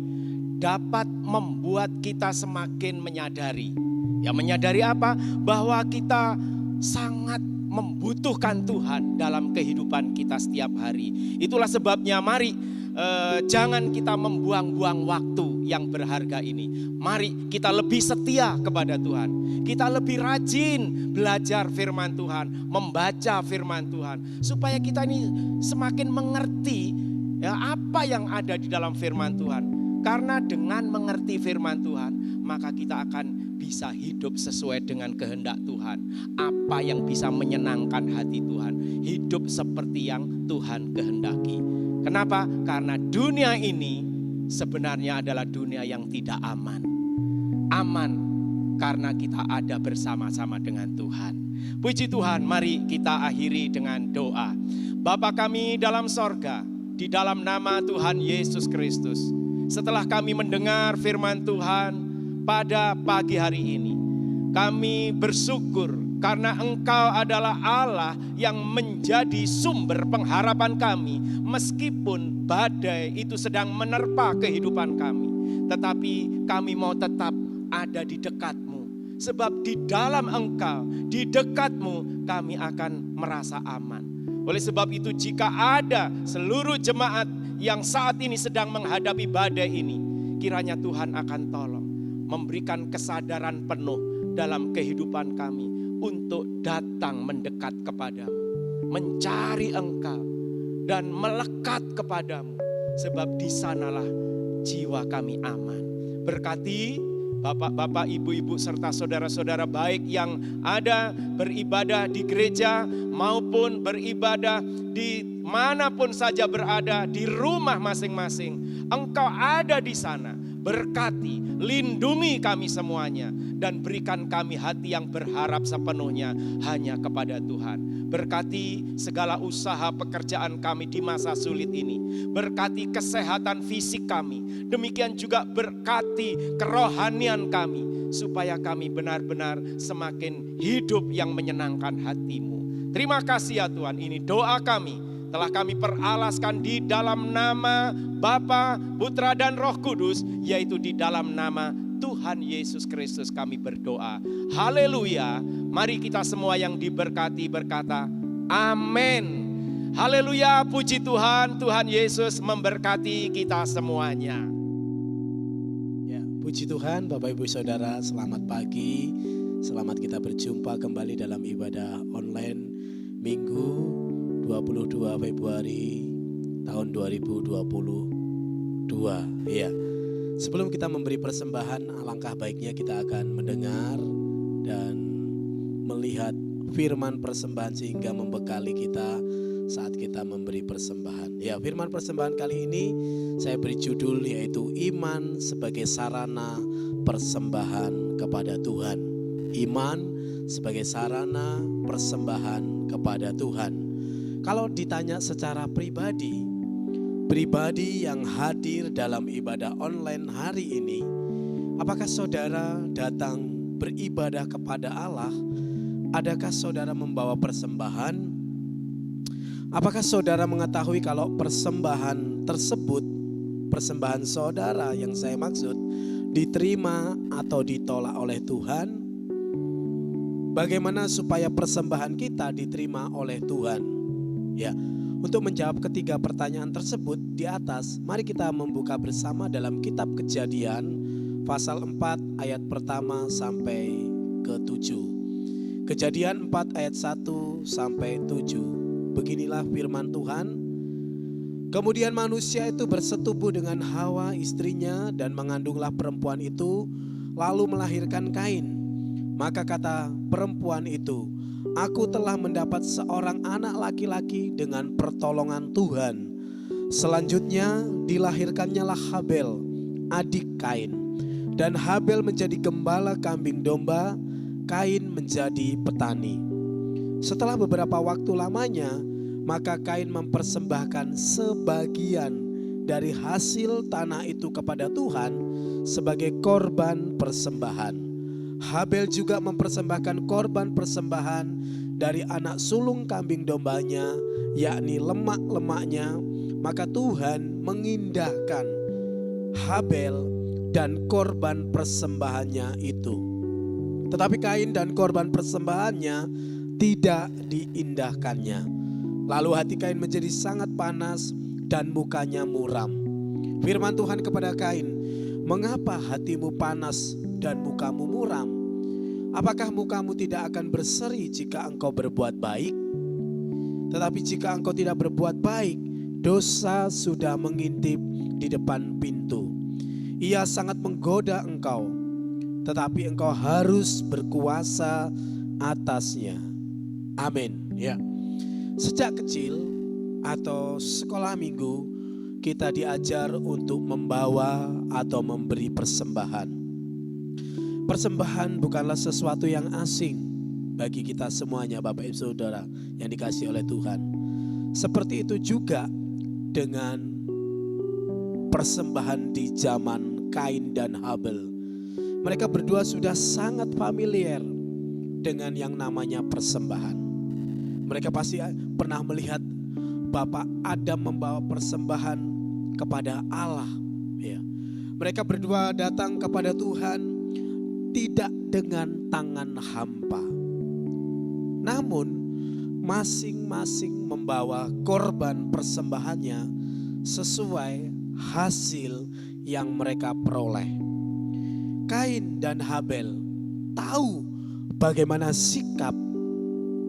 dapat membuat kita semakin menyadari. Ya, menyadari apa? Bahwa kita sangat membutuhkan Tuhan dalam kehidupan kita setiap hari. Itulah sebabnya mari jangan kita membuang-buang waktu yang berharga ini. Mari kita lebih setia kepada Tuhan. Kita lebih rajin belajar firman Tuhan, membaca firman Tuhan. Supaya kita ini semakin mengerti ya, apa yang ada di dalam firman Tuhan. Karena dengan mengerti firman Tuhan, maka kita akan bisa hidup sesuai dengan kehendak Tuhan. Apa yang bisa menyenangkan hati Tuhan. Hidup seperti yang Tuhan kehendaki. Kenapa? Karena dunia ini sebenarnya adalah dunia yang tidak aman. Aman karena kita ada bersama-sama dengan Tuhan. Puji Tuhan, mari kita akhiri dengan doa. Bapa kami dalam sorga, di dalam nama Tuhan Yesus Kristus. Setelah kami mendengar firman Tuhan pada pagi hari ini, kami bersyukur karena Engkau adalah Allah yang menjadi sumber pengharapan kami. Meskipun badai itu sedang menerpa kehidupan kami, tetapi kami mau tetap ada di dekat-Mu. Sebab di dalam Engkau, di dekat-Mu kami akan merasa aman. Oleh sebab itu jika ada seluruh jemaat yang saat ini sedang menghadapi badai ini, kiranya Tuhan akan tolong memberikan kesadaran penuh dalam kehidupan kami untuk datang mendekat kepadamu, mencari Engkau dan melekat kepadamu, sebab di sanalah jiwa kami aman. Berkati Bapak-bapak, ibu-ibu serta saudara-saudara baik yang ada beribadah di gereja maupun beribadah di manapun saja berada, di rumah masing-masing. Engkau ada di sana. Berkati, lindungi kami semuanya dan berikan kami hati yang berharap sepenuhnya hanya kepada Tuhan. Berkati segala usaha pekerjaan kami di masa sulit ini. Berkati kesehatan fisik kami. Demikian juga berkati kerohanian kami supaya kami benar-benar semakin hidup yang menyenangkan hati-Mu. Terima kasih ya Tuhan, ini doa kami telah kami peralaskan di dalam nama Bapa, Putra, dan Roh Kudus, yaitu di dalam nama Tuhan Yesus Kristus kami berdoa. Haleluya. Mari kita semua yang diberkati berkata, amin. Haleluya, puji Tuhan, Tuhan Yesus memberkati kita semuanya. Ya, puji Tuhan, Bapak Ibu Saudara, selamat pagi. Selamat kita berjumpa kembali dalam ibadah online Minggu 22 Februari tahun 2022. Ya. Sebelum kita memberi persembahan, alangkah baiknya kita akan mendengar dan melihat firman persembahan sehingga membekali kita saat kita memberi persembahan. Ya, firman persembahan kali ini saya beri judul yaitu iman sebagai sarana persembahan kepada Tuhan. Iman sebagai sarana persembahan kepada Tuhan. Kalau ditanya secara pribadi yang hadir dalam ibadah online hari ini, apakah saudara datang beribadah kepada Allah? Adakah saudara membawa persembahan? Apakah saudara mengetahui kalau persembahan tersebut, persembahan saudara yang saya maksud, diterima atau ditolak oleh Tuhan? Bagaimana supaya persembahan kita diterima oleh Tuhan? Ya, untuk menjawab ketiga pertanyaan tersebut di atas, mari kita membuka bersama dalam kitab Kejadian pasal 4 ayat pertama sampai ke 7. Kejadian 4 ayat 1 sampai 7. Beginilah firman Tuhan. Kemudian manusia itu bersetubuh dengan Hawa istrinya dan mengandunglah perempuan itu, lalu melahirkan Kain. Maka kata perempuan itu, aku telah mendapat seorang anak laki-laki dengan pertolongan Tuhan. Selanjutnya dilahirkannyalah Habel, adik Kain. Dan Habel menjadi gembala kambing domba, Kain menjadi petani. Setelah beberapa waktu lamanya, maka Kain mempersembahkan sebagian dari hasil tanah itu kepada Tuhan sebagai korban persembahan. Habel juga mempersembahkan korban persembahan dari anak sulung kambing dombanya, yakni lemak-lemaknya. Maka Tuhan mengindahkan Habel dan korban persembahannya itu. Tetapi Kain dan korban persembahannya tidak diindahkannya. Lalu hati Kain menjadi sangat panas dan mukanya muram. Firman Tuhan kepada Kain, mengapa hatimu panas dan mukamu muram? Apakah mukamu tidak akan berseri jika engkau berbuat baik? Tetapi jika engkau tidak berbuat baik, dosa sudah mengintip di depan pintu. Ia sangat menggoda engkau, tetapi engkau harus berkuasa atasnya. Amin. Ya. Sejak kecil atau sekolah minggu kita diajar untuk membawa atau memberi persembahan. Persembahan bukanlah sesuatu yang asing bagi kita semuanya, Bapak Ibu Saudara yang dikasihi oleh Tuhan. Seperti itu juga dengan persembahan di zaman Kain dan Habel. Mereka berdua sudah sangat familiar dengan yang namanya persembahan. Mereka pasti pernah melihat Bapak Adam membawa persembahan kepada Allah. Ya. Mereka berdua datang kepada Tuhan tidak dengan tangan hampa. Namun masing-masing membawa korban persembahannya sesuai hasil yang mereka peroleh. Kain dan Habel tahu bagaimana sikap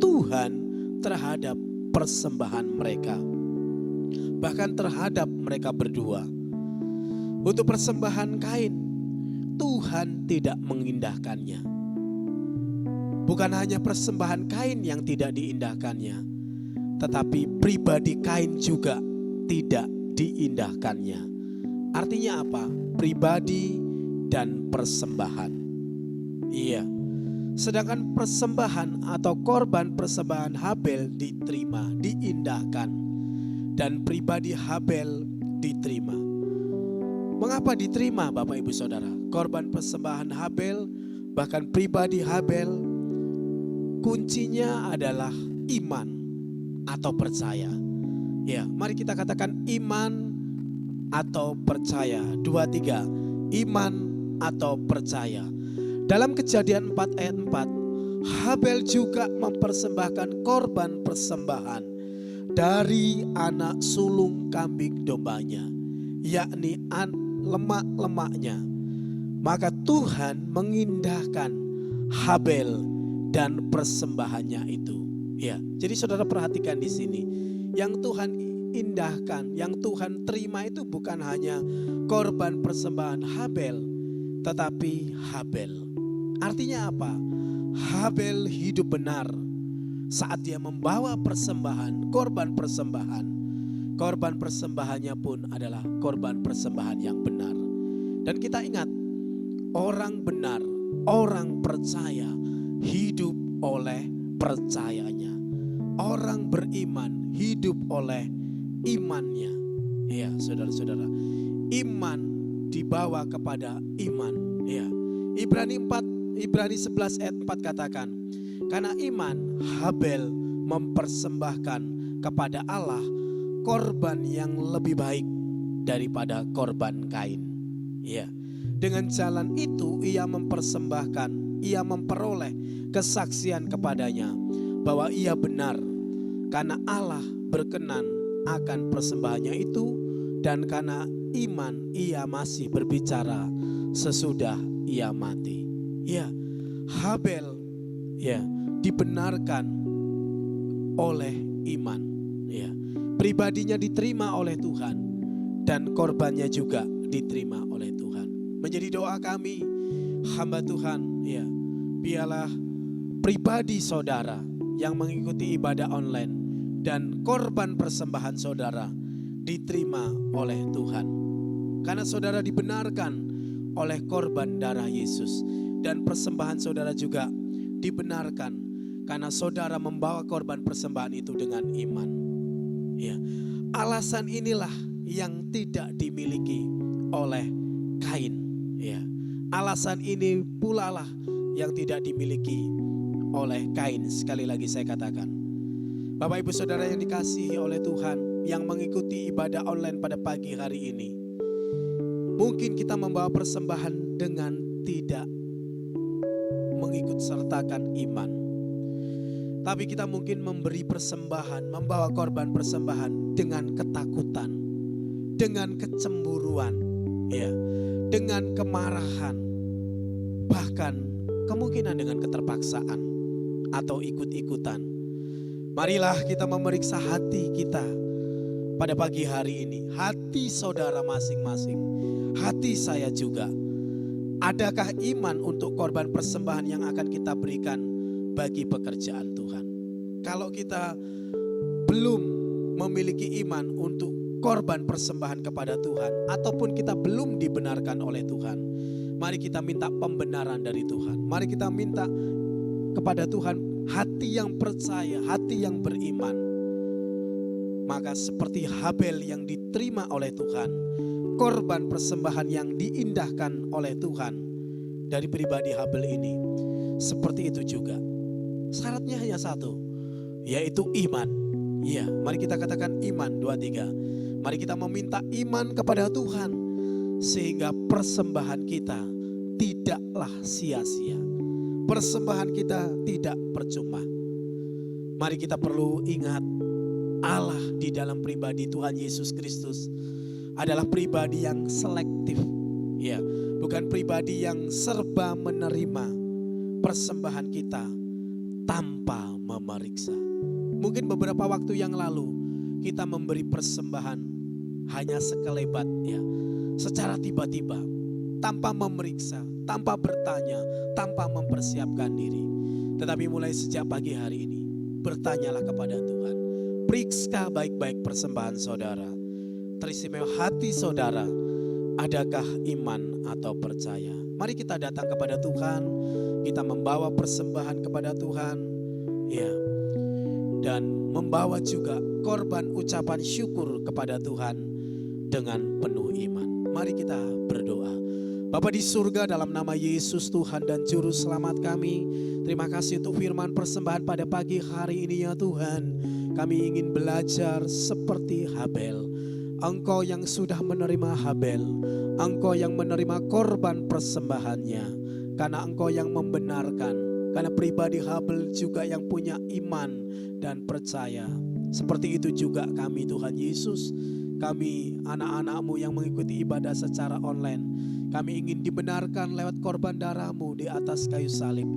Tuhan terhadap persembahan mereka, bahkan terhadap mereka berdua. Untuk persembahan Kain, Tuhan tidak mengindahkannya. Bukan hanya persembahan Kain yang tidak diindahkannya, tetapi pribadi Kain juga tidak diindahkannya. Artinya apa? Pribadi dan persembahan. Iya. Sedangkan persembahan atau korban persembahan Habel diterima, diindahkan. Dan pribadi Habel diterima. Mengapa diterima Bapak Ibu Saudara? Korban persembahan Habel, bahkan pribadi Habel, kuncinya adalah iman atau percaya. Ya, mari kita katakan iman atau percaya. 2, 3. Iman atau percaya. Dalam Kejadian 4 ayat 4, Habel juga mempersembahkan korban persembahan dari anak sulung kambing dombanya, yakni lemak-lemaknya. Maka Tuhan mengindahkan Habel dan persembahannya itu. Ya, jadi saudara perhatikan di sini, yang Tuhan indahkan, yang Tuhan terima itu bukan hanya korban persembahan Habel, tetapi Habel. Artinya apa? Habel hidup benar saat dia membawa persembahan, korban persembahan. Korban persembahannya pun adalah korban persembahan yang benar. Dan kita ingat, orang benar, orang percaya hidup oleh percayanya. Orang beriman hidup oleh imannya. Ya, saudara-saudara, iman dibawa kepada iman. Ya, Ibrani 11 ayat 4 katakan, karena iman Habel mempersembahkan kepada Allah korban yang lebih baik daripada korban Kain. Ya, dengan jalan itu ia mempersembahkan, ia memperoleh kesaksian kepadanya bahwa ia benar, karena Allah berkenan akan persembahannya itu, dan karena iman ia masih berbicara sesudah ia mati. Ya, Habel ya dibenarkan oleh iman. Ya, pribadinya diterima oleh Tuhan dan korbannya juga diterima oleh Tuhan. Menjadi doa kami, hamba Tuhan, ya, biarlah pribadi saudara yang mengikuti ibadah online dan korban persembahan saudara diterima oleh Tuhan. Karena saudara dibenarkan oleh korban darah Yesus, dan persembahan saudara juga dibenarkan karena saudara membawa korban persembahan itu dengan iman. Ya, alasan inilah yang tidak dimiliki oleh Kain. Ya, alasan ini pula lah yang tidak dimiliki oleh Kain. Sekali lagi saya katakan, Bapak Ibu Saudara yang dikasihi oleh Tuhan, yang mengikuti ibadah online pada pagi hari ini, mungkin kita membawa persembahan dengan tidak mengikut sertakan iman. Tapi kita mungkin memberi persembahan, membawa korban persembahan dengan ketakutan, dengan kecemburuan, ya, dengan kemarahan, bahkan kemungkinan dengan keterpaksaan atau ikut-ikutan. Marilah kita memeriksa hati kita pada pagi hari ini, hati saudara masing-masing, hati saya juga. Adakah iman untuk korban persembahan yang akan kita berikan bagi pekerjaan Tuhan? Kalau kita belum memiliki iman untuk korban persembahan kepada Tuhan, ataupun kita belum dibenarkan oleh Tuhan, mari kita minta pembenaran dari Tuhan. Mari kita minta kepada Tuhan hati yang percaya, hati yang beriman. Maka seperti Habel yang diterima oleh Tuhan, korban persembahan yang diindahkan oleh Tuhan dari pribadi Habel ini, seperti itu juga. Syaratnya hanya satu, yaitu iman. Ya, mari kita katakan iman. 2, 3. Mari kita meminta iman kepada Tuhan sehingga persembahan kita tidaklah sia-sia. Persembahan kita tidak percuma. Mari kita perlu ingat, Allah di dalam pribadi Tuhan Yesus Kristus adalah pribadi yang selektif. Ya, bukan pribadi yang serba menerima persembahan kita tanpa memeriksa. Mungkin beberapa waktu yang lalu kita memberi persembahan hanya sekelebat, ya, secara tiba-tiba, tanpa memeriksa, tanpa bertanya, tanpa mempersiapkan diri. Tetapi mulai sejak pagi hari ini, bertanyalah kepada Tuhan. Periksa baik-baik persembahan saudara. Teristimewa hati saudara, adakah iman atau percaya? Mari kita datang kepada Tuhan, kita membawa persembahan kepada Tuhan, ya, dan membawa juga korban ucapan syukur kepada Tuhan dengan penuh iman. Mari kita berdoa. Bapa di surga, dalam nama Yesus Tuhan dan Juru Selamat kami, terima kasih untuk firman persembahan pada pagi hari ini ya Tuhan. Kami ingin belajar seperti Habel. Engkau yang sudah menerima Habel, engkau yang menerima korban persembahannya, karena engkau yang membenarkan. Karena pribadi Habel juga yang punya iman dan percaya. Seperti itu juga kami Tuhan Yesus. Kami anak-anak-Mu yang mengikuti ibadah secara online. Kami ingin dibenarkan lewat korban darah-Mu di atas kayu salib.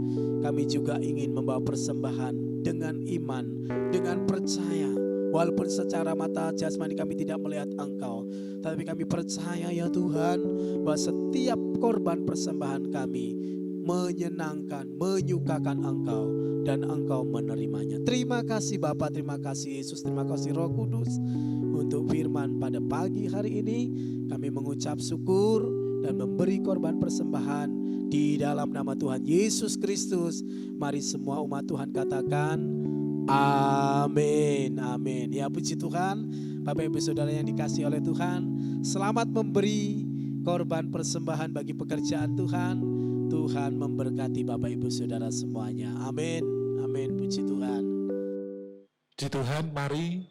Kami juga ingin membawa persembahan dengan iman, dengan percaya. Walaupun secara mata jasmani kami tidak melihat Engkau, tapi kami percaya ya Tuhan, bahwa setiap korban persembahan kami menyenangkan, menyukakan Engkau, dan Engkau menerimanya. Terima kasih Bapa, terima kasih Yesus, terima kasih Roh Kudus. Untuk firman pada pagi hari ini, kami mengucap syukur dan memberi korban persembahan di dalam nama Tuhan Yesus Kristus. Mari semua umat Tuhan katakan amin, amin. Ya puji Tuhan, Bapak Ibu Saudara yang dikasihi oleh Tuhan, selamat memberi korban persembahan bagi pekerjaan Tuhan. Tuhan memberkati Bapak Ibu Saudara semuanya. Amin, amin, puji Tuhan. Puji Tuhan, mari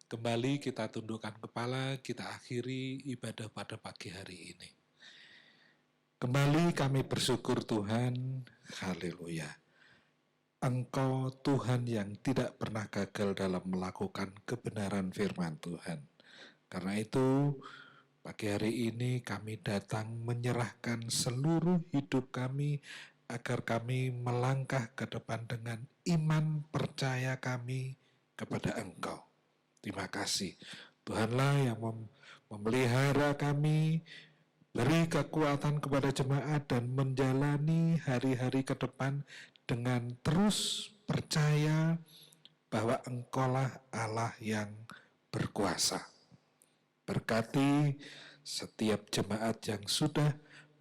kembali kita tundukkan kepala, kita akhiri ibadah pada pagi hari ini. Kembali kami bersyukur Tuhan, haleluya. Engkau Tuhan yang tidak pernah gagal dalam melakukan kebenaran firman Tuhan. Karena itu, pagi hari ini kami datang menyerahkan seluruh hidup kami agar kami melangkah ke depan dengan iman percaya kami kepada Engkau. Terima kasih. Tuhanlah yang memelihara kami, beri kekuatan kepada jemaat dan menjalani hari-hari ke depan dengan terus percaya bahwa Engkaulah Allah yang berkuasa. Berkati setiap jemaat yang sudah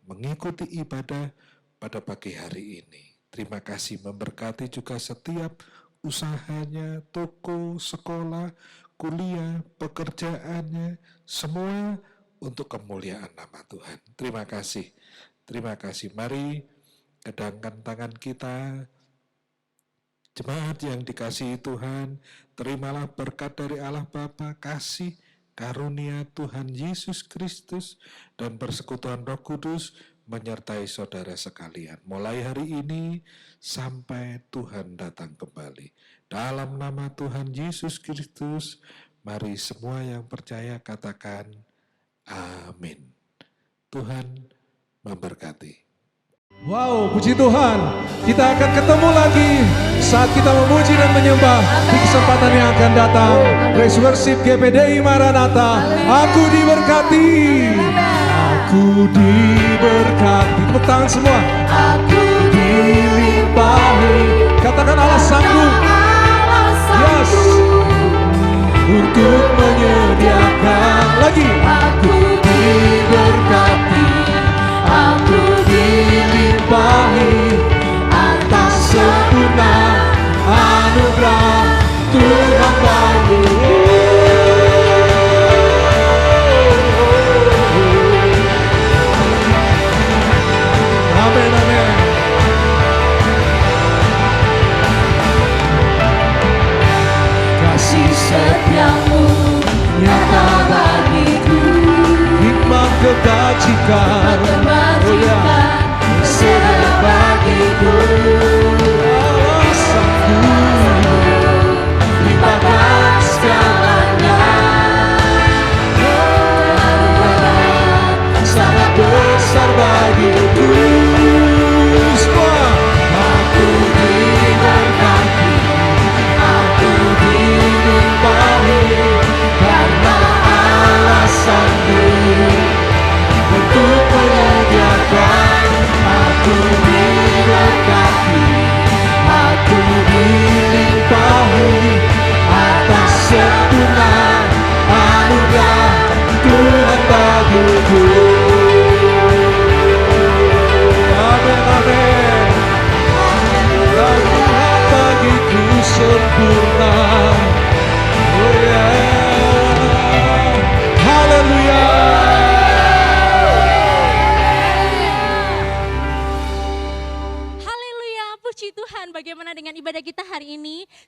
mengikuti ibadah pada pagi hari ini. Terima kasih, memberkati juga setiap usahanya, toko, sekolah, kuliah, pekerjaannya, semua untuk kemuliaan nama Tuhan. Terima kasih. Terima kasih. Mari kedangkan tangan kita. Jemaat yang dikasihi Tuhan, terimalah berkat dari Allah Bapa, kasih, karunia Tuhan Yesus Kristus, dan persekutuan Roh Kudus menyertai saudara sekalian. Mulai hari ini sampai Tuhan datang kembali. Dalam nama Tuhan Yesus Kristus, mari semua yang percaya katakan amin. Tuhan memberkati. Wow, puji Tuhan. Kita akan ketemu lagi saat kita memuji dan menyembah di kesempatan yang akan datang. Praise Worship GPDI Maranatha. Aku diberkati. Aku diberkati. Tepuk tangan semua. Aku dilimpahi. Katakan Allah sanggup. Yes. Untuk menyediakan lagi. Aku diberkati. Aku dilimpahi atas sempurna anugerah Tuhan bagi. Amin, amin. Kasih setiamu nyata bagiku.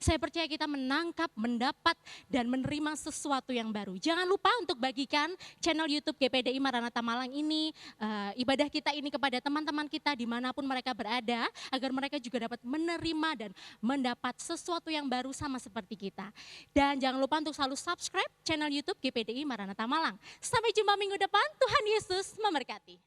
Saya percaya kita menangkap, mendapat, dan menerima sesuatu yang baru. Jangan lupa untuk bagikan channel YouTube GPDI Maranatha Malang ini, ibadah kita ini kepada teman-teman kita dimanapun mereka berada, agar mereka juga dapat menerima dan mendapat sesuatu yang baru sama seperti kita. Dan jangan lupa untuk selalu subscribe channel YouTube GPDI Maranatha Malang. Sampai jumpa minggu depan, Tuhan Yesus memberkati.